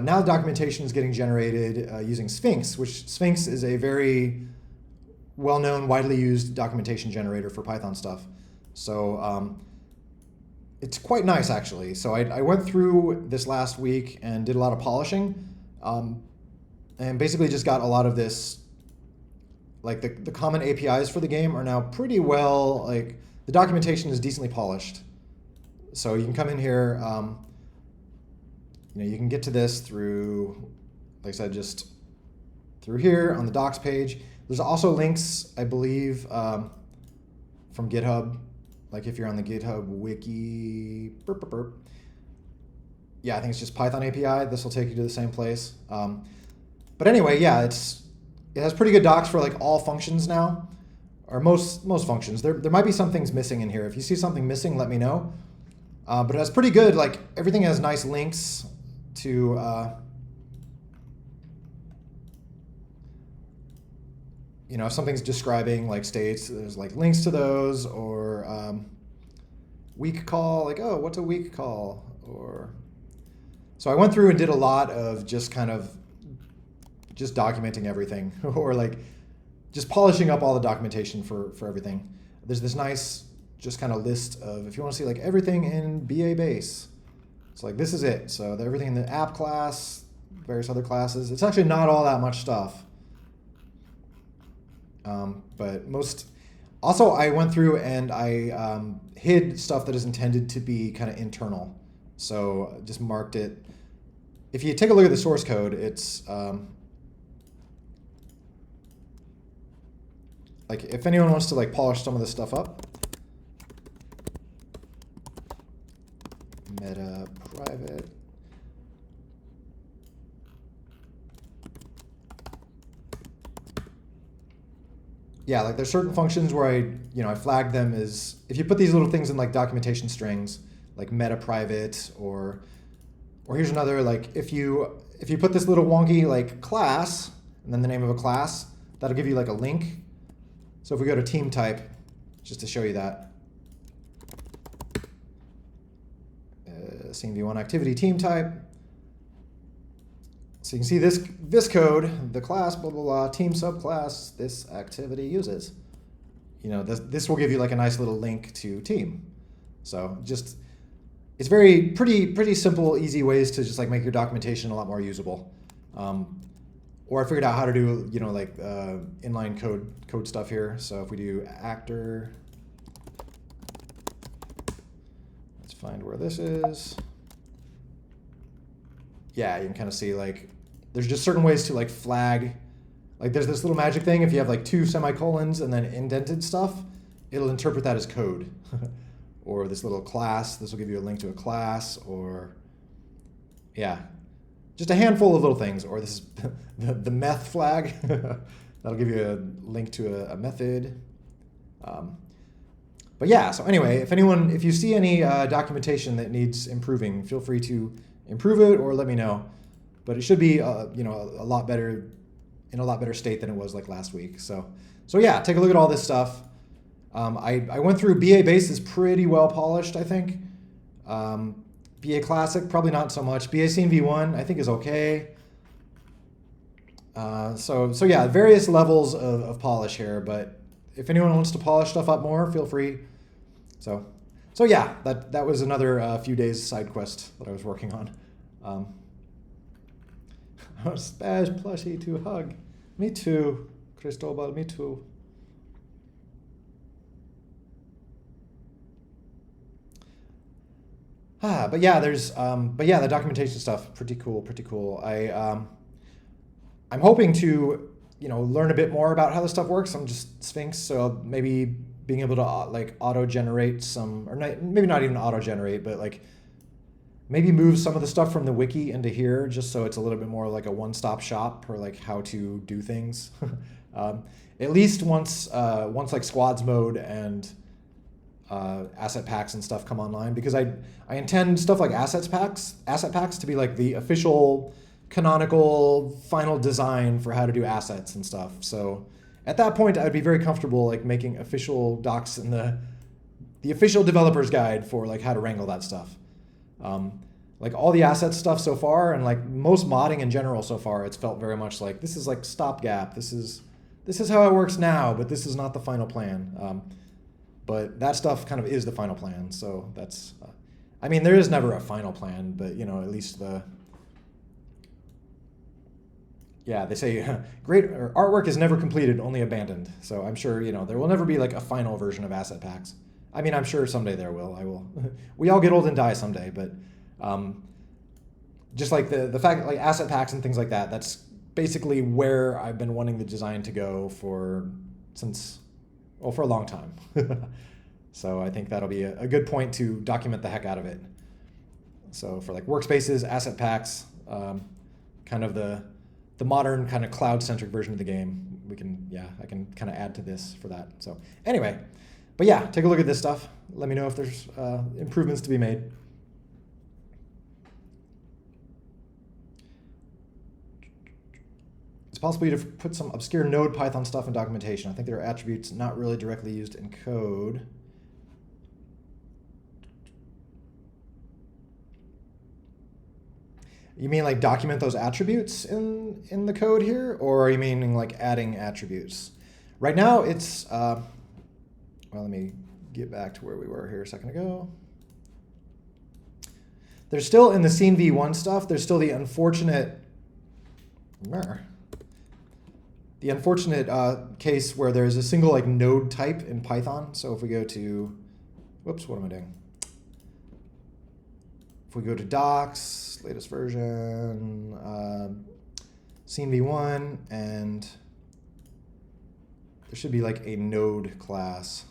now the documentation is getting generated using Sphinx, which Sphinx is a very well-known, widely used documentation generator for Python stuff. So it's quite nice, actually. So I went through this last week and did a lot of polishing, and basically just got a lot of this, like the common APIs for the game are now pretty well, the documentation is decently polished. So you can come in here, you can get to this through, like I said, just through here on the docs page. There's also links, I believe, from GitHub. Like if you're on the GitHub wiki, yeah, I think it's just Python API. This will take you to the same place. But anyway, yeah, it has pretty good docs for all functions now, or most functions. There might be some things missing in here. If you see something missing, let me know. But it has pretty good, everything has nice links to if something's describing states, there's links to those, or weak call, oh, what's a weak call? Or so I went through and did a lot of just just documenting everything, or just polishing up all the documentation for everything. There's this nice just list of, if you want to see everything in BA base, it's this is it. So everything in the app class, various other classes. It's actually not all that much stuff. But also I went through and I hid stuff that is intended to be internal. So just marked it. If you take a look at the source code, it's, if anyone wants to polish some of this stuff up, meta private. Yeah, there's certain functions where I flagged them as, if you put these little things in documentation strings, like meta private, or here's another, if you put this little wonky class, and then the name of a class. That'll give you like a link. So if we go to team type, just to show you that, scene v1 activity team type. So you can see this code, the class, blah, blah, blah, team subclass, this activity uses. You know, this will give you like a nice little link to team. So just, it's pretty simple, easy ways to just like make your documentation a lot more usable. Or I figured out how to do, you know, like inline code stuff here. So if we do actor, let's find where this is. Yeah, you can kind of see like, there's just certain ways to like flag, like there's this little magic thing. If you have like 2 semicolons and then indented stuff, it'll interpret that as code. Or this little class, this will give you a link to a class, or yeah, just a handful of little things. Or this is the meth flag. That'll give you a link to a method. But yeah, so anyway, if you see any documentation that needs improving, feel free to improve it or let me know. But it should be you know, a lot better, in a lot better state than it was like last week. So yeah, take a look at all this stuff. I went through BA base is pretty well polished, I think. BA classic, probably not so much. BA scene v1, I think is okay. So yeah, various levels of polish here, but if anyone wants to polish stuff up more, feel free. So yeah, that was another few days side quest that I was working on. Spaz plushie to hug. Me too, Cristobal, me too. But yeah, the documentation stuff, pretty cool. I'm hoping to, you know, learn a bit more about how this stuff works. I'm just Sphinx, so maybe being able to like auto-generate some, or maybe not even auto-generate, but like maybe move some of the stuff from the wiki into here, just so it's a little bit more like a one-stop shop for like how to do things. At least once like squads mode and asset packs and stuff come online, because I intend stuff like asset packs to be like the official canonical final design for how to do assets and stuff. So at that point, I'd be very comfortable like making official docs in the official developer's guide for like how to wrangle that stuff. Like all the asset stuff so far, and like most modding in general so far, it's felt very much like this is like stopgap. This is how it works now, but this is not the final plan. But that stuff kind of is the final plan. So that's, I mean, there is never a final plan, but you know, at least yeah, they say great artwork is never completed, only abandoned. So I'm sure, you know, there will never be like a final version of asset packs. I mean, I'm sure someday there will. I will. We all get old and die someday, but just like the fact that like asset packs and things like that, that's basically where I've been wanting the design to go for a long time. So I think that'll be a good point to document the heck out of it. So for like workspaces, asset packs, kind of the modern kind of cloud-centric version of the game, I can kind of add to this for that. So anyway, but yeah, take a look at this stuff. Let me know if there's improvements to be made. It's possible to put some obscure node Python stuff in documentation. I think there are attributes not really directly used in code. You mean like document those attributes in the code here? Or are you meaning like adding attributes? Right now it's, well, let me get back to where we were here a second ago. There's still, in the scene v1 stuff, there's still the unfortunate case where there's a single like node type in Python. So if we go to, whoops, what am I doing? If we go to docs, latest version, scene v1, and there should be like a node class.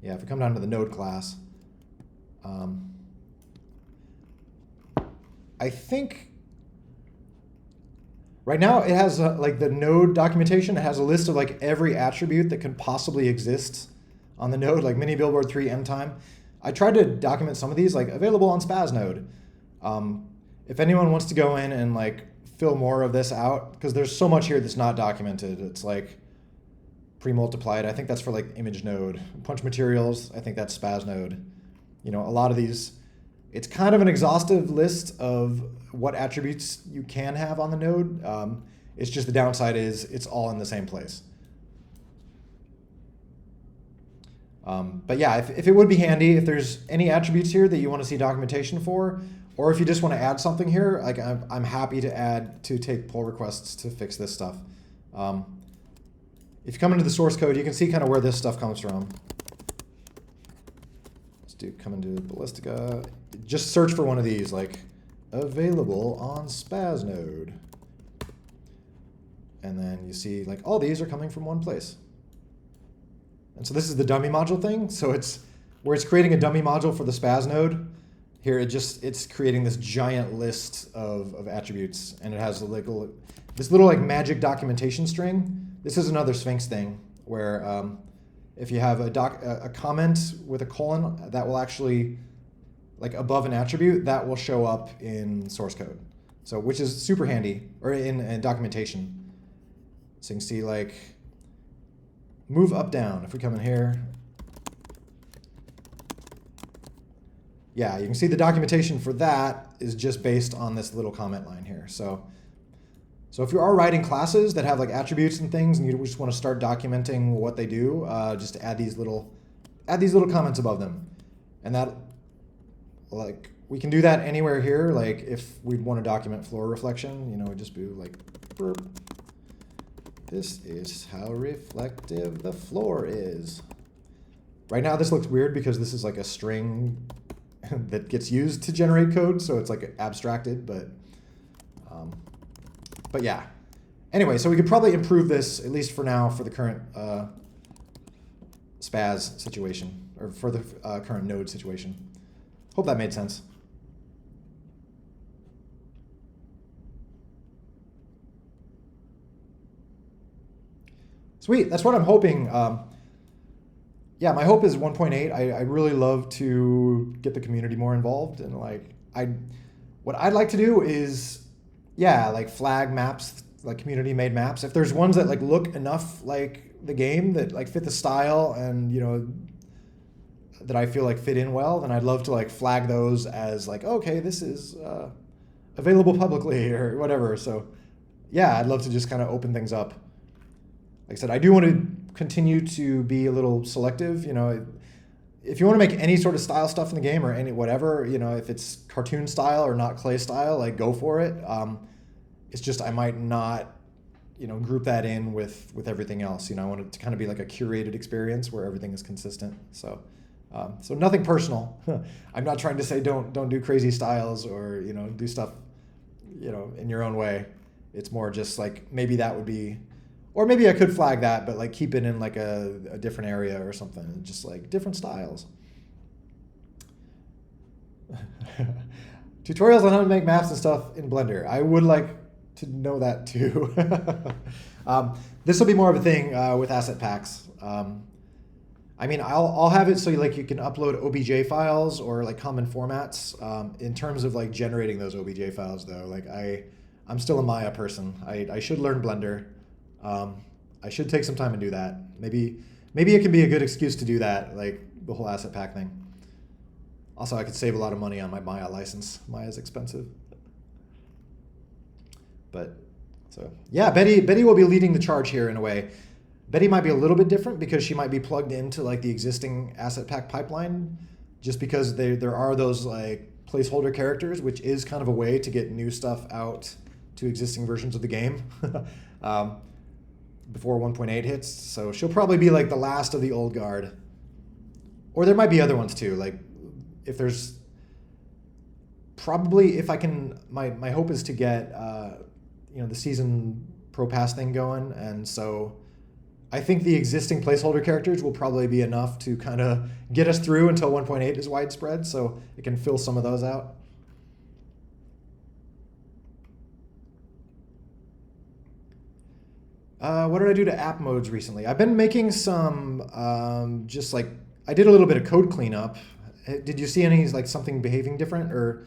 Yeah, if we come down to the node class, I think right now it has like the node documentation. It has a list of like every attribute that can possibly exist on the node, like mini billboard 3 end time. I tried to document some of these, like available on Spaz node. If anyone wants to go in and like fill more of this out because there's so much here that's not documented. It's like pre-multiplied. I think that's for like image node. Punch materials, I think that's Spaz node. You know, a lot of these, it's kind of an exhaustive list of what attributes you can have on the node. It's just the downside is it's all in the same place. But yeah, if it would be handy, if there's any attributes here that you want to see documentation for, or if you just want to add something here, like I'm happy to take pull requests to fix this stuff. If you come into the source code, you can see kind of where this stuff comes from. Let's come into Ballistica. Just search for one of these, like available on Spaz node. And then you see like all these are coming from one place. And so this is the dummy module thing. So it's where it's creating a dummy module for the Spaz node. Here it's creating this giant list of attributes, and it has like this little like magic documentation string. This is another Sphinx thing where if you have a comment with a colon, that will actually, like above an attribute, that will show up in source code. So which is super handy, or in documentation. So you can see like move up down. If we come in here, yeah, you can see the documentation for that is just based on this little comment line here. So if you are writing classes that have like attributes and things, and you just want to start documenting what they do, just add these little comments above them, and that, like, we can do that anywhere here. Like if we want to document floor reflection, you know, we just do like burp. This is how reflective the floor is. Right now this looks weird because this is like a string that gets used to generate code, so it's like abstracted, but yeah. Anyway, so we could probably improve this, at least for now, for the current Spaz situation, or for the current node situation. Hope that made sense. Sweet, that's what I'm hoping. Yeah, my hope is 1.8. I really love to get the community more involved, and like what I'd like to do is, yeah, like flag maps, like community made maps. If there's ones that like look enough like the game, that like fit the style, and you know, that I feel like fit in well, then I'd love to like flag those as like, okay, this is available publicly or whatever. So yeah, I'd love to just kind of open things up. Like I said, I do want to continue to be a little selective. You know, if you want to make any sort of style stuff in the game, or any whatever, you know, if it's cartoon style or not clay style, like go for it. It's just I might not, you know, group that in with everything else. You know, I want it to kind of be like a curated experience where everything is consistent. So nothing personal. I'm not trying to say don't do crazy styles, or you know, do stuff, you know, in your own way. It's more just like maybe that would be. Or maybe I could flag that, but like keep it in like a different area or something, just like different styles. Tutorials on how to make maps and stuff in Blender. I would like to know that too. This will be more of a thing with asset packs. I mean, I'll have it so you can upload OBJ files or like common formats. In terms of like generating those OBJ files though, like I'm still a Maya person. I should learn Blender. I should take some time and do that. Maybe it can be a good excuse to do that, like the whole asset pack thing. Also, I could save a lot of money on my Maya license. Maya's expensive. But so yeah, Betty will be leading the charge here in a way. Betty might be a little bit different because she might be plugged into like the existing asset pack pipeline, just because there are those like placeholder characters, which is kind of a way to get new stuff out to existing versions of the game. Before 1.8 hits, so she'll probably be like the last of the old guard. Or there might be other ones too, like if there's probably, if I can, my hope is to get you know, the season pro pass thing going, and so I think the existing placeholder characters will probably be enough to kind of get us through until 1.8 is widespread, so it can fill some of those out. What did I do to app modes recently? I've been making some, just like, I did a little bit of code cleanup. Did you see any, like, something behaving different? Or,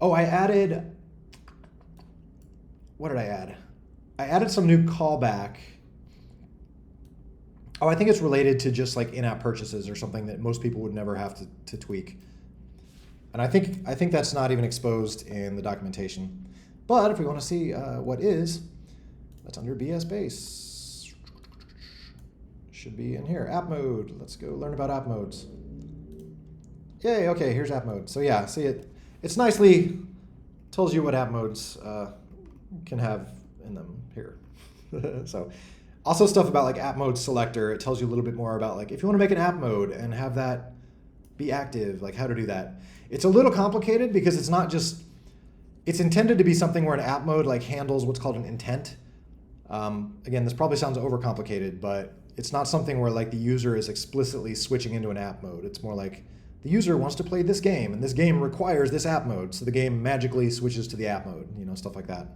oh, I added what did I add? I added some new callback. Oh, I think it's related to just like in-app purchases or something that most people would never have to tweak. And I think that's not even exposed in the documentation. But if we want to see what is, that's under BS Base. Should be in here. App mode. Let's go learn about app modes. Yay, okay, here's app mode. So yeah, see it's nicely tells you what app modes can have in them here. So also stuff about like app mode selector. It tells you a little bit more about like if you want to make an app mode and have that be active, like how to do that. It's a little complicated because it's not just, it's intended to be something where an app mode like handles what's called an intent. Again, this probably sounds overcomplicated, but it's not something where like the user is explicitly switching into an app mode. It's more like the user wants to play this game and this game requires this app mode. So the game magically switches to the app mode, you know, stuff like that.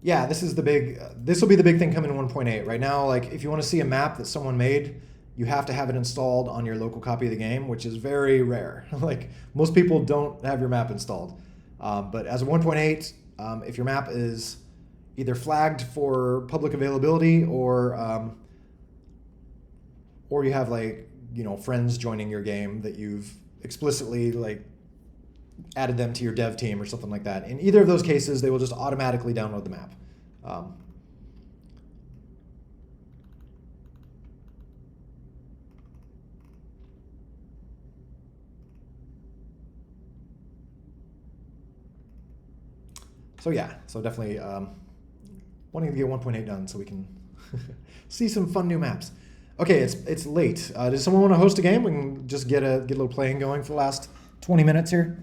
Yeah, this is the big, this will be the big thing coming in 1.8. Right now, like if you want to see a map that someone made, you have to have it installed on your local copy of the game, which is very rare. Like most people don't have your map installed. But as of 1.8, if your map is either flagged for public availability or you have like, you know, friends joining your game that you've explicitly like added them to your dev team or something like that. In either of those cases, they will just automatically download the map. So yeah, so definitely wanting to get 1.8 done so we can see some fun new maps. Okay, it's late. Does someone want to host a game? We can just get a little playing going for the last 20 minutes here.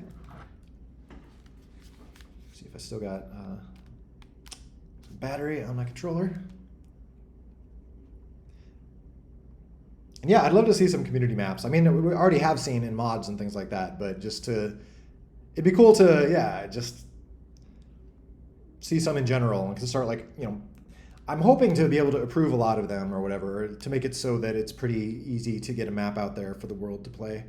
See if I still got some battery on my controller. And yeah, I'd love to see some community maps. I mean, we already have seen in mods and things like that, but just to, it'd be cool to, yeah, just see some in general and to start like, you know, I'm hoping to be able to approve a lot of them or whatever to make it so that it's pretty easy to get a map out there for the world to play.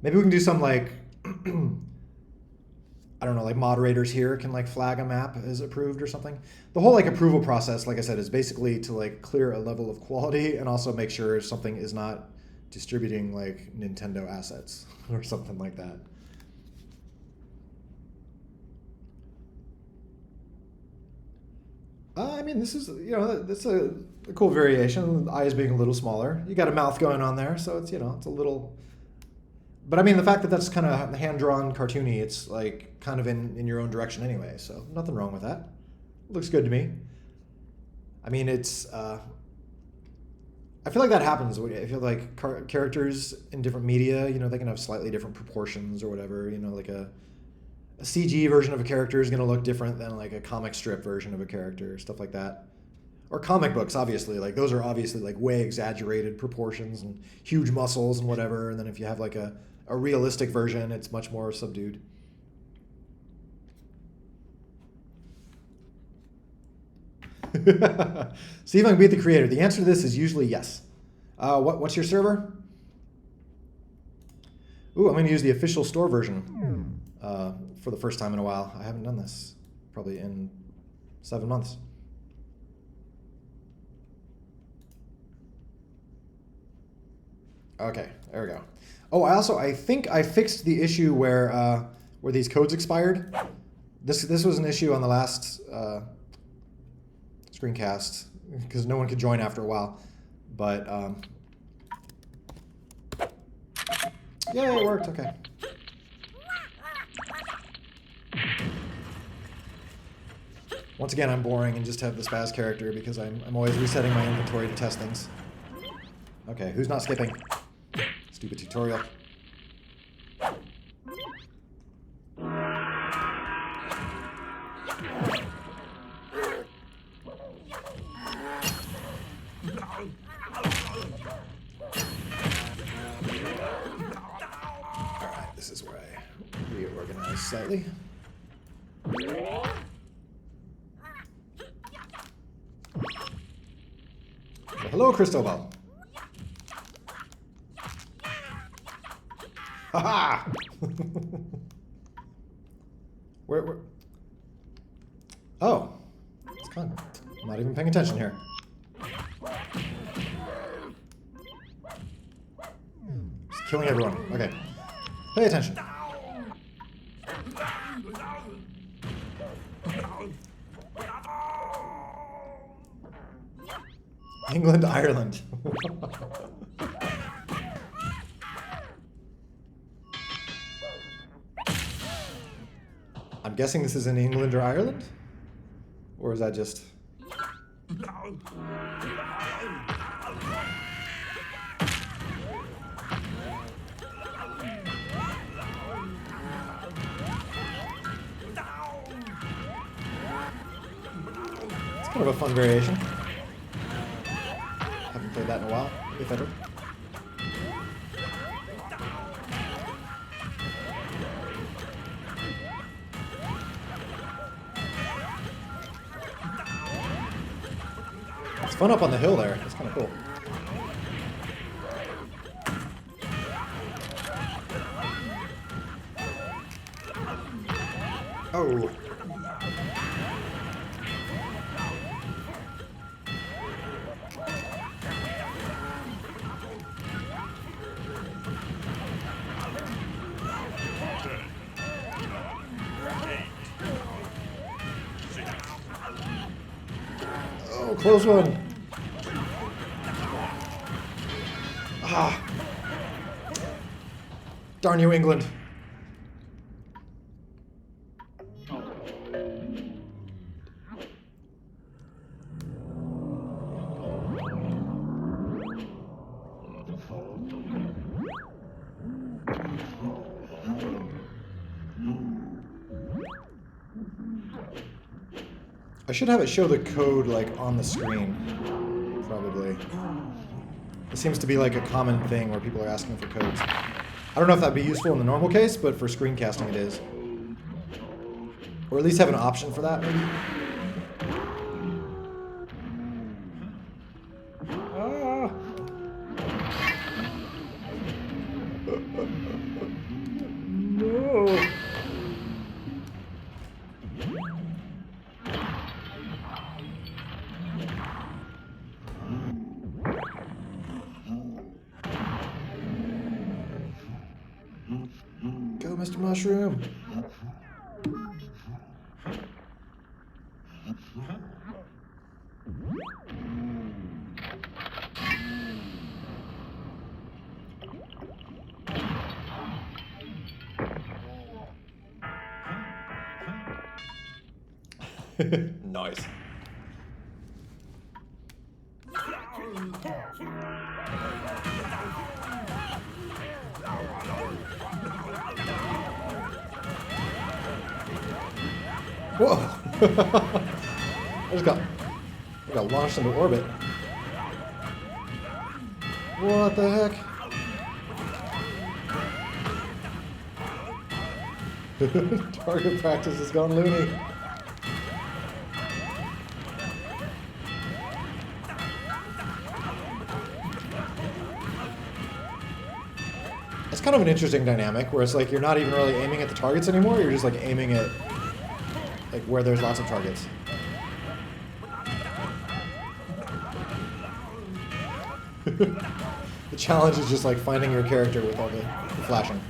Maybe we can do some like, I don't know, like moderators here can like flag a map as approved or something. The whole like approval process, like I said, is basically to like clear a level of quality and also make sure something is not distributing like Nintendo assets or something like that. I mean, this is, you know, that's a cool variation. The eyes being a little smaller. You got a mouth going on there, so it's, you know, it's a little. But I mean, the fact that that's kind of hand-drawn, cartoony, it's like kind of in your own direction anyway, so nothing wrong with that. Looks good to me. I mean, it's. I feel like that happens. I feel like characters in different media, you know, they can have slightly different proportions or whatever. You know, like a CG version of a character is going to look different than like a comic strip version of a character, stuff like that. Or comic books, obviously, like those are obviously like way exaggerated proportions and huge muscles and whatever. And then if you have like a realistic version, it's much more subdued. See if I can beat the creator. The answer to this is usually yes. What's your server? Ooh, I'm going to use the official store version. For the first time in a while. I haven't done this probably in 7 months. Okay, there we go. Oh, I think I fixed the issue where these codes expired. This was an issue on the last screencast because no one could join after a while. But yeah, it worked. Okay. Once again, I'm boring and just have the Spaz character because I'm always resetting my inventory to test things. Okay, who's not skipping? Stupid tutorial. Alright, this is where I reorganize slightly. Hello, Cristobal. Haha! Where? Oh. It's kind of, I'm not even paying attention here. Just killing everyone. Okay. Pay attention. England, Ireland. I'm guessing this is in England or Ireland? Or is that just... It's kind of a fun variation. Haven't played that in a while, if ever. It's fun up on the hill there. It's kind of cool. Oh. Oh, close one. Ah. Darn you, England. I should have it show the code like on the screen, probably. It seems to be like a common thing where people are asking for codes. I don't know if that'd be useful in the normal case, but for screencasting it is. Or at least have an option for that, maybe. Ah. No. Go, Mr. Mushroom. Nice. Whoa! I just got launched into orbit. What the heck? Target practice has gone loony. It's kind of an interesting dynamic where it's like you're not even really aiming at the targets anymore, you're just like aiming at like where there's lots of targets. The challenge is just like finding your character with all the flashing.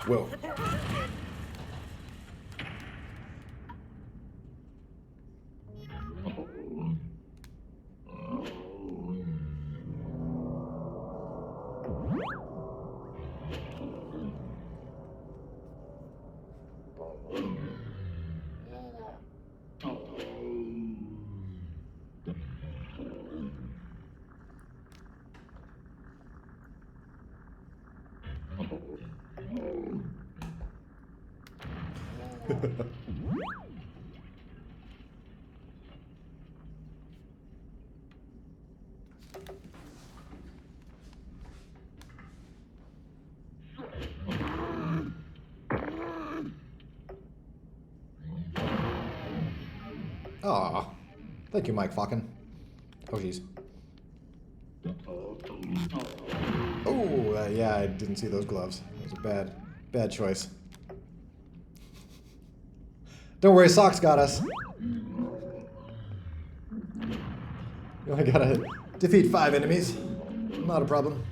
Whoa. Aw. Thank you, Mike Falcon. Oh, jeez. Oh, yeah, I didn't see those gloves. That was a bad choice. Don't worry, socks got us. You only gotta defeat 5 enemies. Not a problem.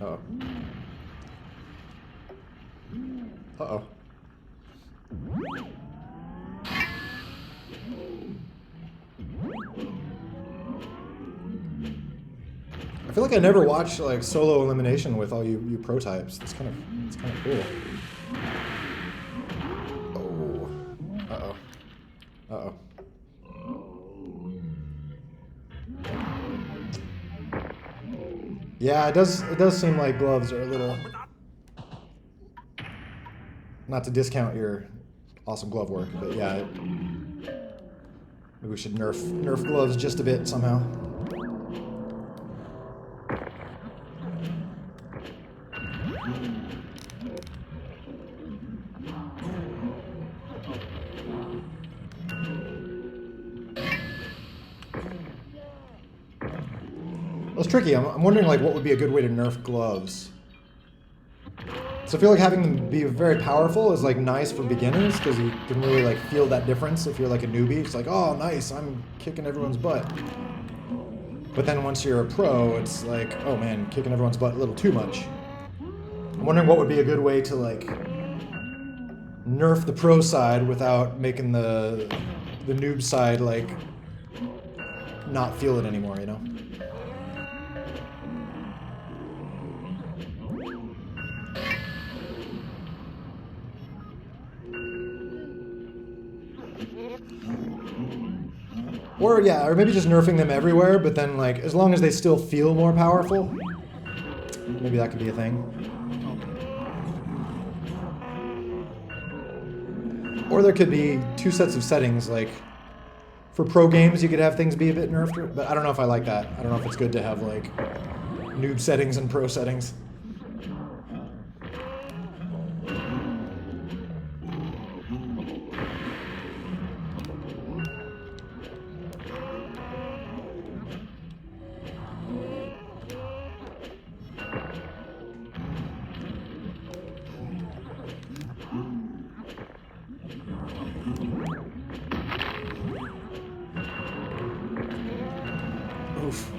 Uh-oh. Uh-oh. I feel like I never watched like solo elimination with all you pro types. It's kind of cool. Oh. Uh-oh. Uh-oh. Yeah, it does seem like gloves are a little, not to discount your awesome glove work, but yeah, maybe we should nerf gloves just a bit somehow. Well, it's tricky. I'm wondering like what would be a good way to nerf gloves. So I feel like having them be very powerful is like nice for beginners because you can really like feel that difference if you're like a newbie. It's like, oh, nice, I'm kicking everyone's butt. But then once you're a pro, it's like, oh man, kicking everyone's butt a little too much. I'm wondering what would be a good way to like nerf the pro side without making the noob side like not feel it anymore, you know? Or yeah, or maybe just nerfing them everywhere, but then like, as long as they still feel more powerful, maybe that could be a thing. Or there could be 2 sets of settings, like, for pro games you could have things be a bit nerfed, but I don't know if I like that. I don't know if it's good to have like, noob settings and pro settings. Oof.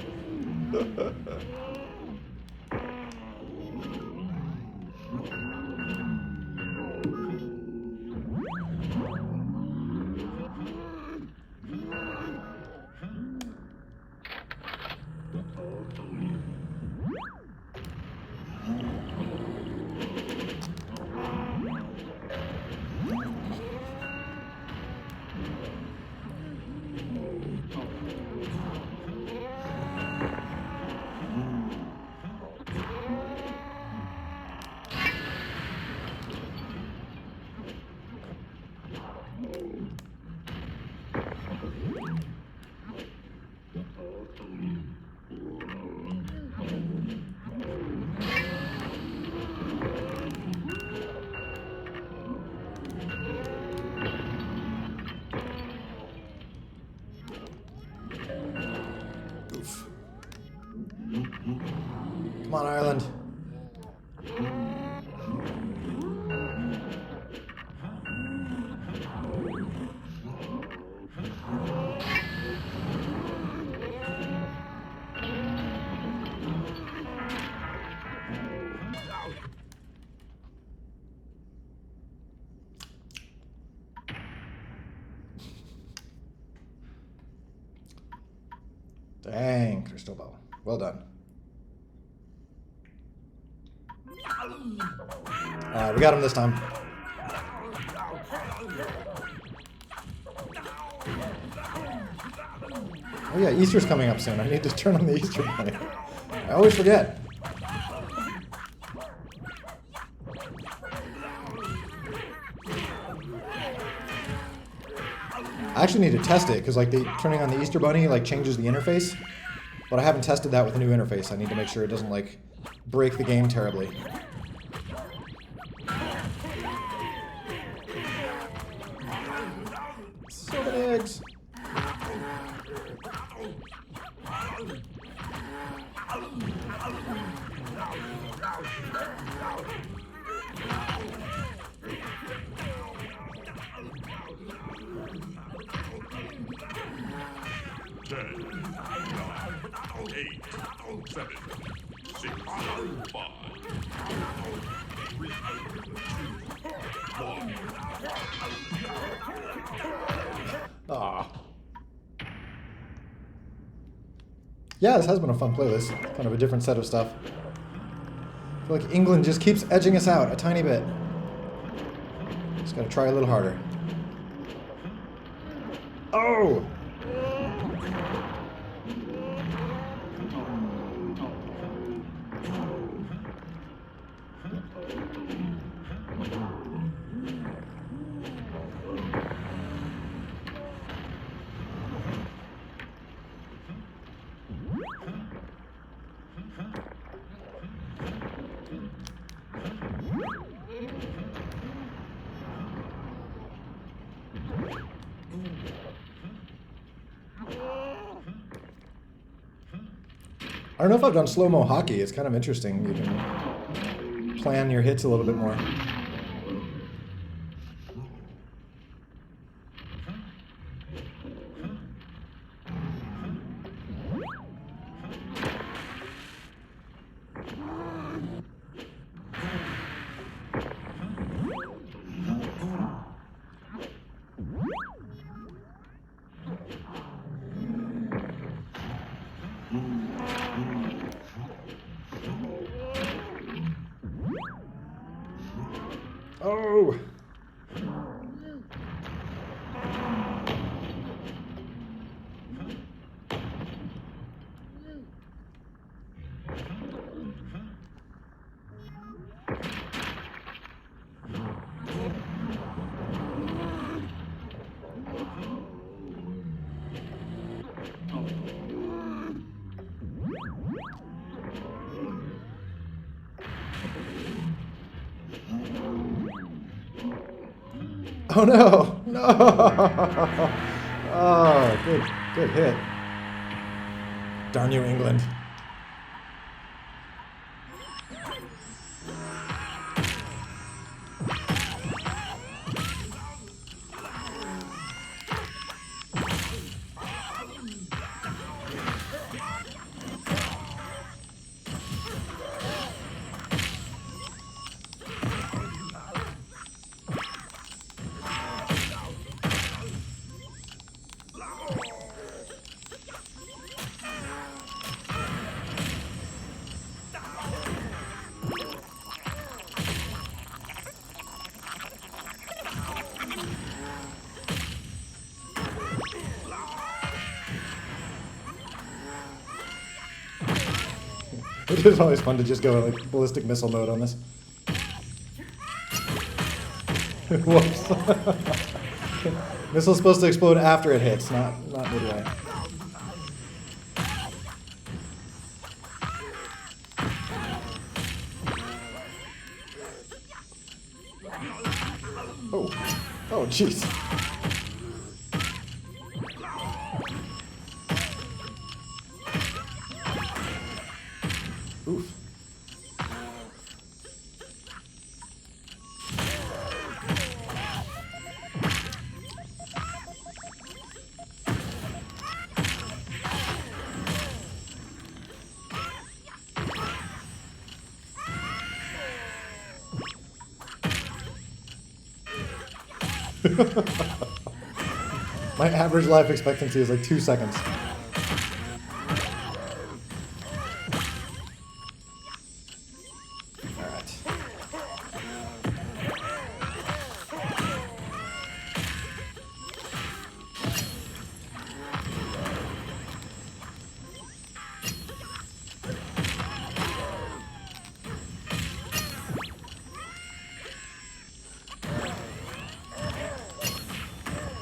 Come on, Ireland. Dang, Cristobal. Well done. Alright, we got him this time. Oh yeah, Easter's coming up soon. I need to turn on the Easter bunny. I always forget. I actually need to test it, because like turning on the Easter bunny like changes the interface. But I haven't tested that with the new interface. I need to make sure it doesn't like break the game terribly. Ah. Yeah, this has been a fun playlist. Kind of a different set of stuff. I feel like England just keeps edging us out a tiny bit. Just gotta try a little harder. Oh! I don't know if I've done slow-mo hockey. It's kind of interesting. You can plan your hits a little bit more. Oh! Oh no! No! Oh, good hit. Darn you, England. It is always fun to just go like ballistic missile mode on this. Whoops. Missile's supposed to explode after it hits, not midway. Oh, jeez. Oof. My average life expectancy is like 2 seconds. Alright.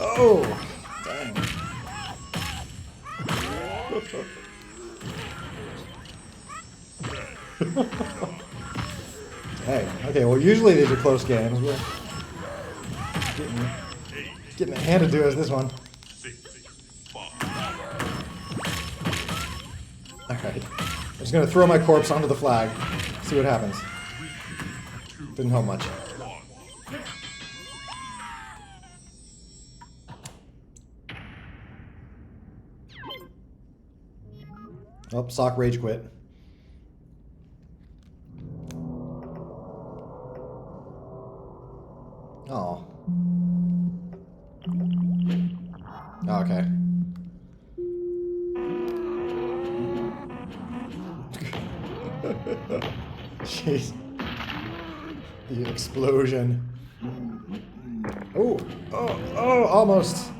Oh, dang. Hey, okay, well usually these are close games. We're getting it handed to us this one. Alright. I'm just gonna throw my corpse onto the flag, see what happens. Didn't help much. Oh, sock rage quit. Oh. Okay. Jeez. The explosion. Oh, almost.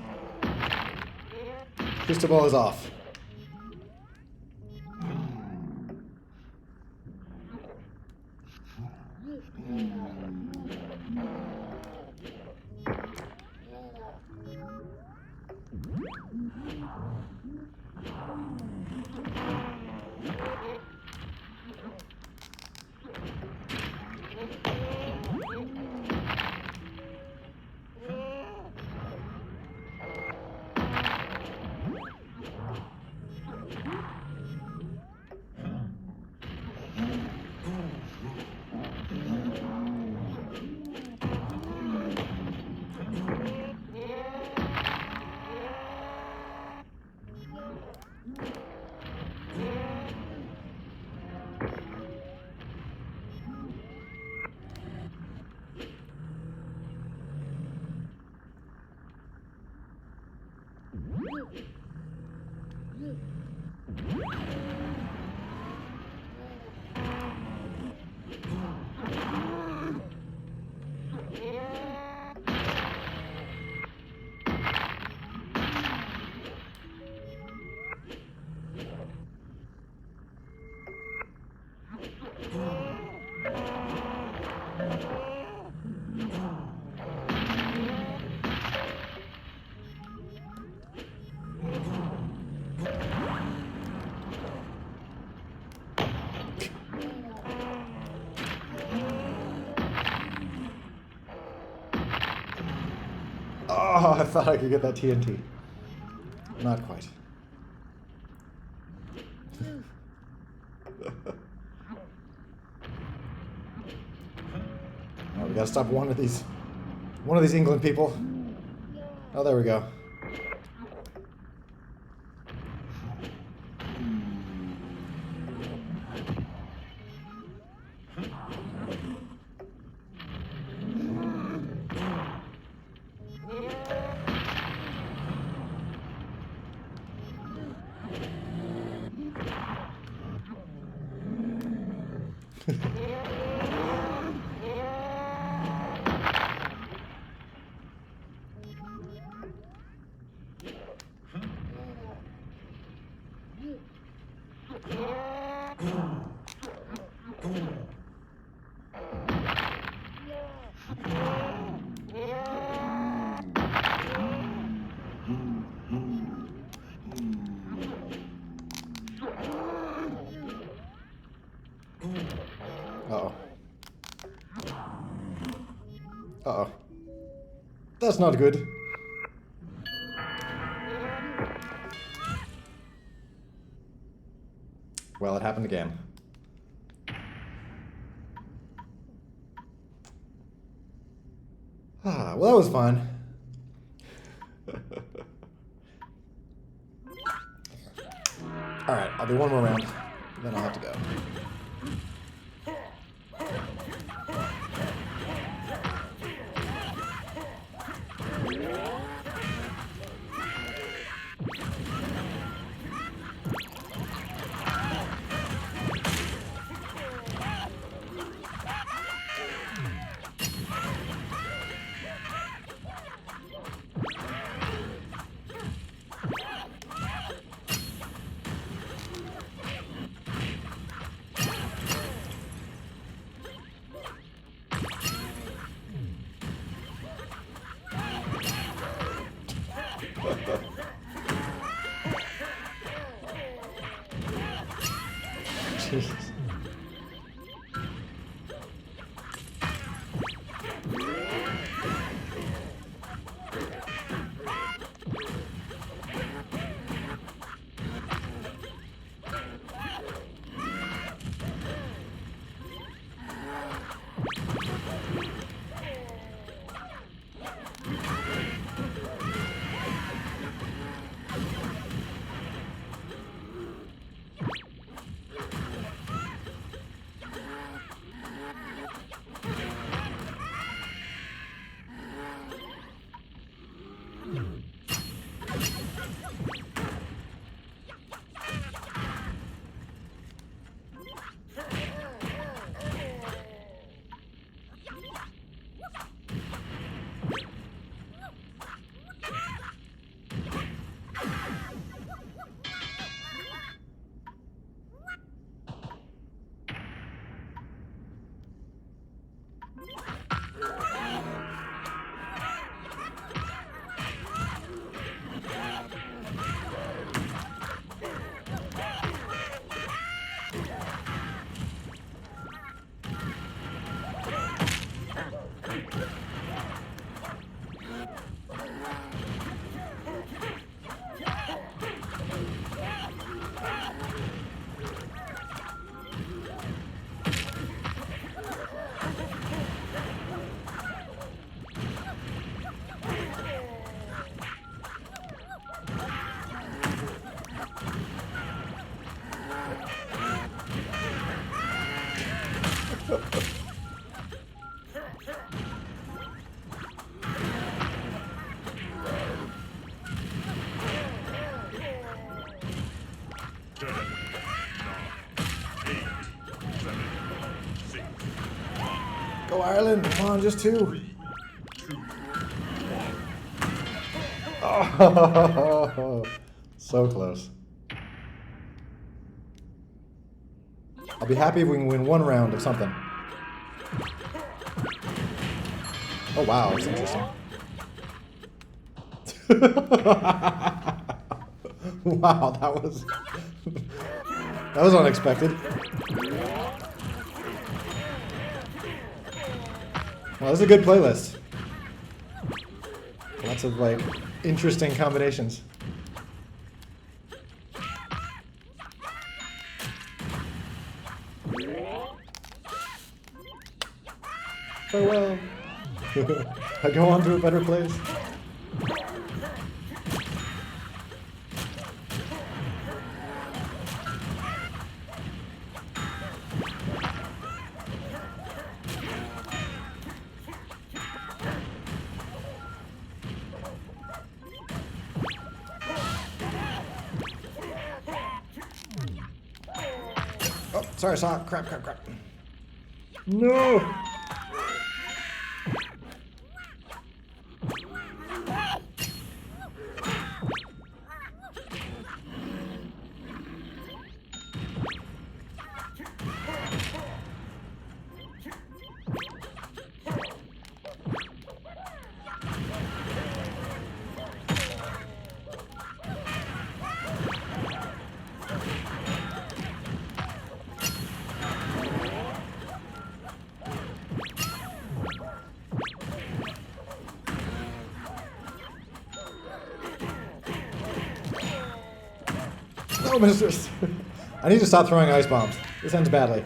Cristobal is off. Oh, I thought I could get that TNT. Not quite. Oh, we gotta stop one of these England people. Oh, there we go. Uh-oh. Uh-oh. That's not good. Well, it happened again. Ah, well, that was fun. Alright, I'll do one more round, then I'll have to go. Go Ireland! Come on, just 2. Oh, so close. I'll be happy if we can win 1 round of something. Oh wow, that's interesting. Wow, that was unexpected. Well, this is a good playlist. Lots of like interesting combinations. Farewell. I go on to a better place. Oh, sorry, saw. Crap. No! No, mistress. I need to stop throwing ice bombs. This ends badly.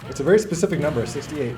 It's a very specific number, 68.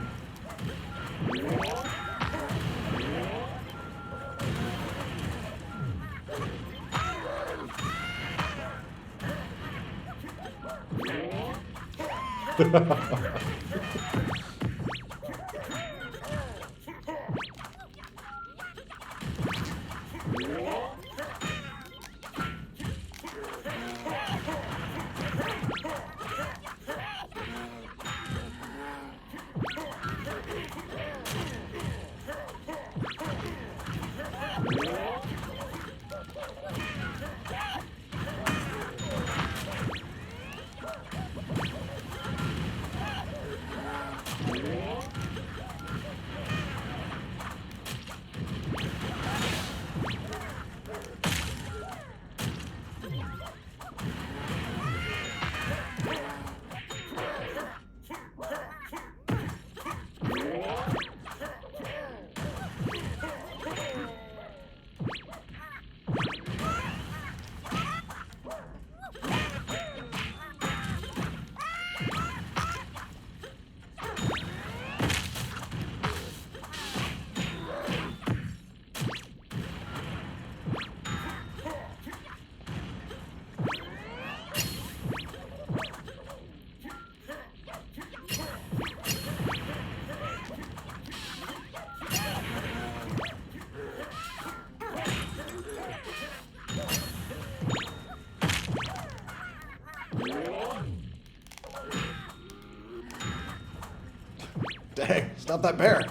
Dang, stop that bear.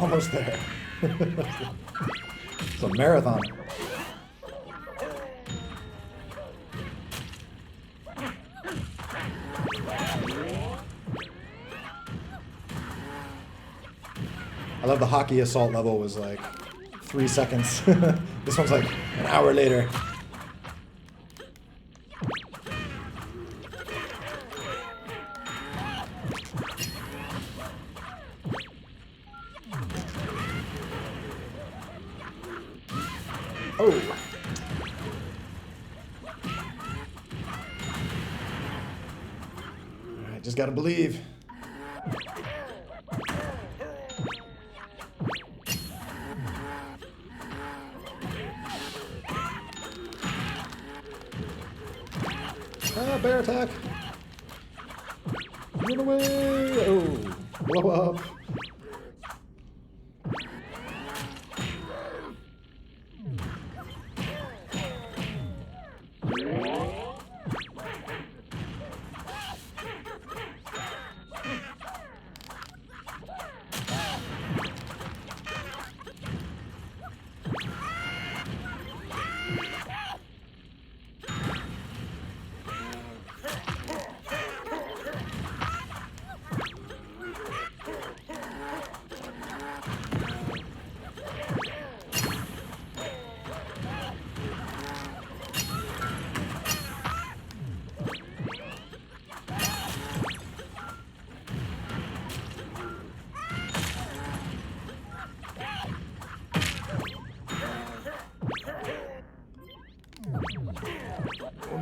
Almost there. It's a marathon. I love the hockey assault level was like 3 seconds. This one's like an hour later. Oh. Alright, just gotta believe. Ah, bear attack! Run away! Oh, blow up!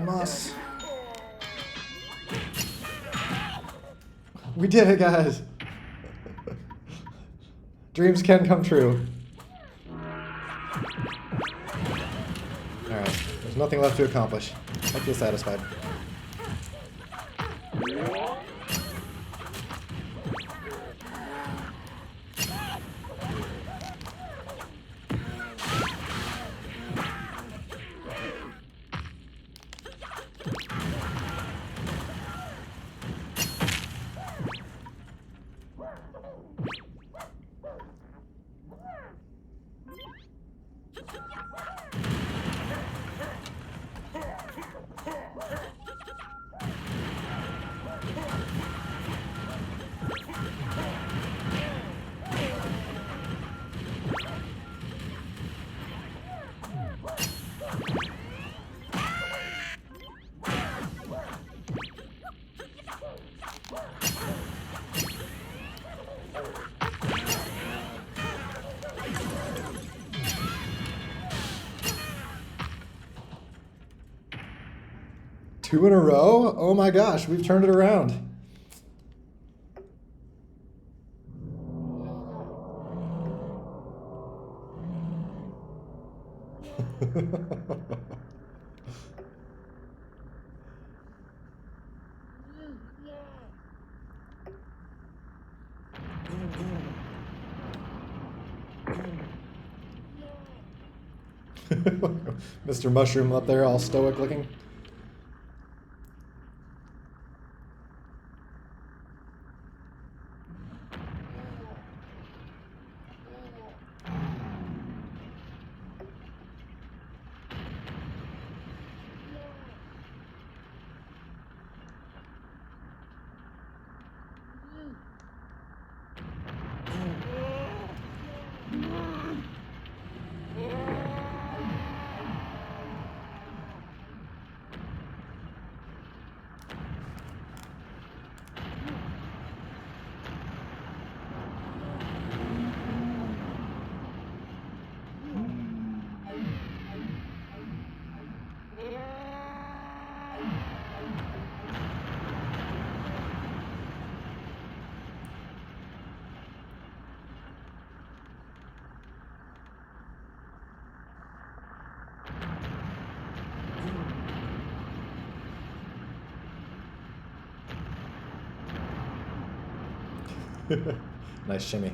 Moss. We did it, guys. Dreams can come true. Alright, there's nothing left to accomplish. I feel satisfied. 2 in a row? Oh my gosh, we've turned it around. Mr. Mushroom up there all stoic looking. Nice shimmy.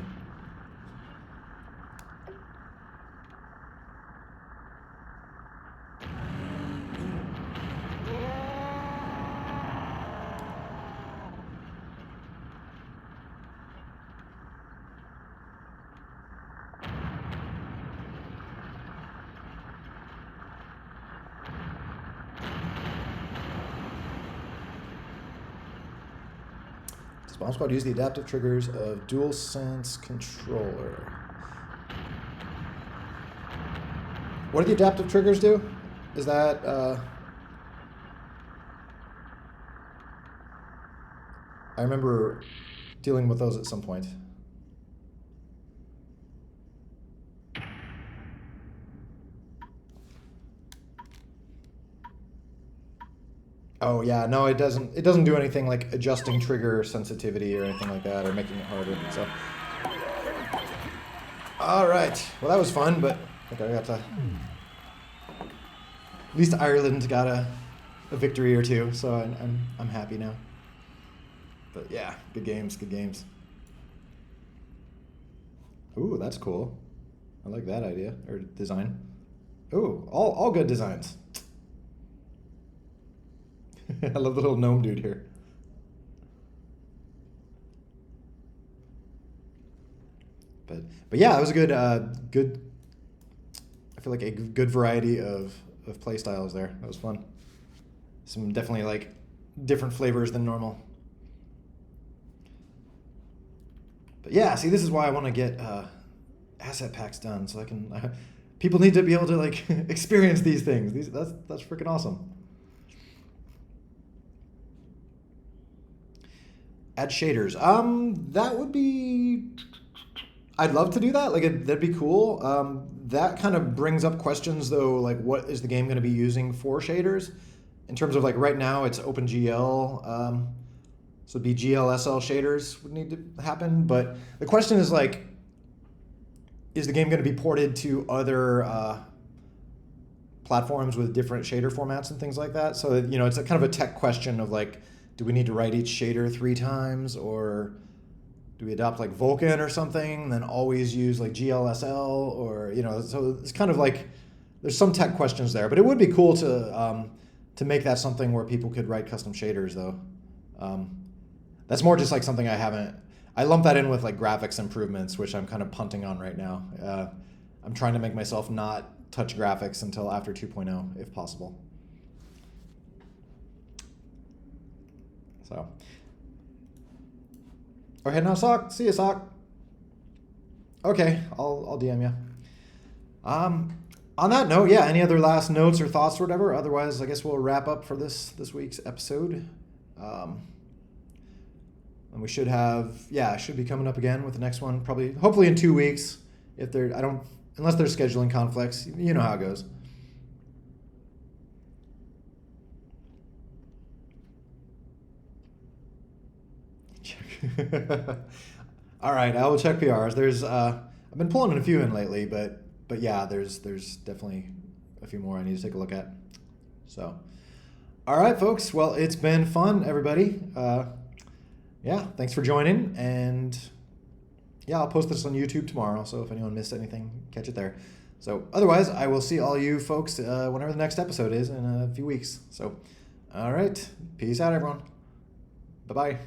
Bomb Squad use the adaptive triggers of DualSense controller. What do the adaptive triggers do? Is that I remember dealing with those at some point. Oh yeah, no, it doesn't. It doesn't do anything like adjusting trigger sensitivity or anything like that, or making it harder. So, all right. Well, that was fun, but I think I got to. At least Ireland got a victory or two, so I'm happy now. But yeah, good games, good games. Ooh, that's cool. I like that idea or design. Ooh, all good designs. I love the little gnome dude here. But yeah, it was a good good. I feel like a good variety of play styles there. That was fun. Some definitely like different flavors than normal. But yeah, see, this is why I want to get asset packs done, so I can. People need to be able to like experience these things. That's freaking awesome. Add shaders. That would be. I'd love to do that. Like, that'd be cool. That kind of brings up questions, though. Like, what is the game going to be using for shaders? In terms of like right now, it's OpenGL. So it'd be GLSL shaders would need to happen. But the question is like, is the game going to be ported to other platforms with different shader formats and things like that? So it's a kind of a tech question of like, do we need to write each shader 3 times, or do we adopt like Vulkan or something, then always use like GLSL, or so it's kind of like there's some tech questions there, but it would be cool to make that something where people could write custom shaders though. That's more just like something I lump that in with like graphics improvements, which I'm kind of punting on right now. I'm trying to make myself not touch graphics until after 2.0 if possible. So, okay, now Sock, see you, Sock. Okay, I'll DM you. On that note, yeah, any other last notes or thoughts or whatever? Otherwise, I guess we'll wrap up for this week's episode. And we should should be coming up again with the next one, hopefully in 2 weeks. Unless there's scheduling conflicts, you know how it goes. All right, I will check PRs. There's I've been pulling a few in lately, but yeah, there's definitely a few more I need to take a look at. So, all right, folks. Well, it's been fun, everybody. Yeah, thanks for joining, and yeah, I'll post this on YouTube tomorrow. So if anyone missed anything, catch it there. So otherwise, I will see all you folks whenever the next episode is in a few weeks. So, all right, peace out, everyone. Bye-bye.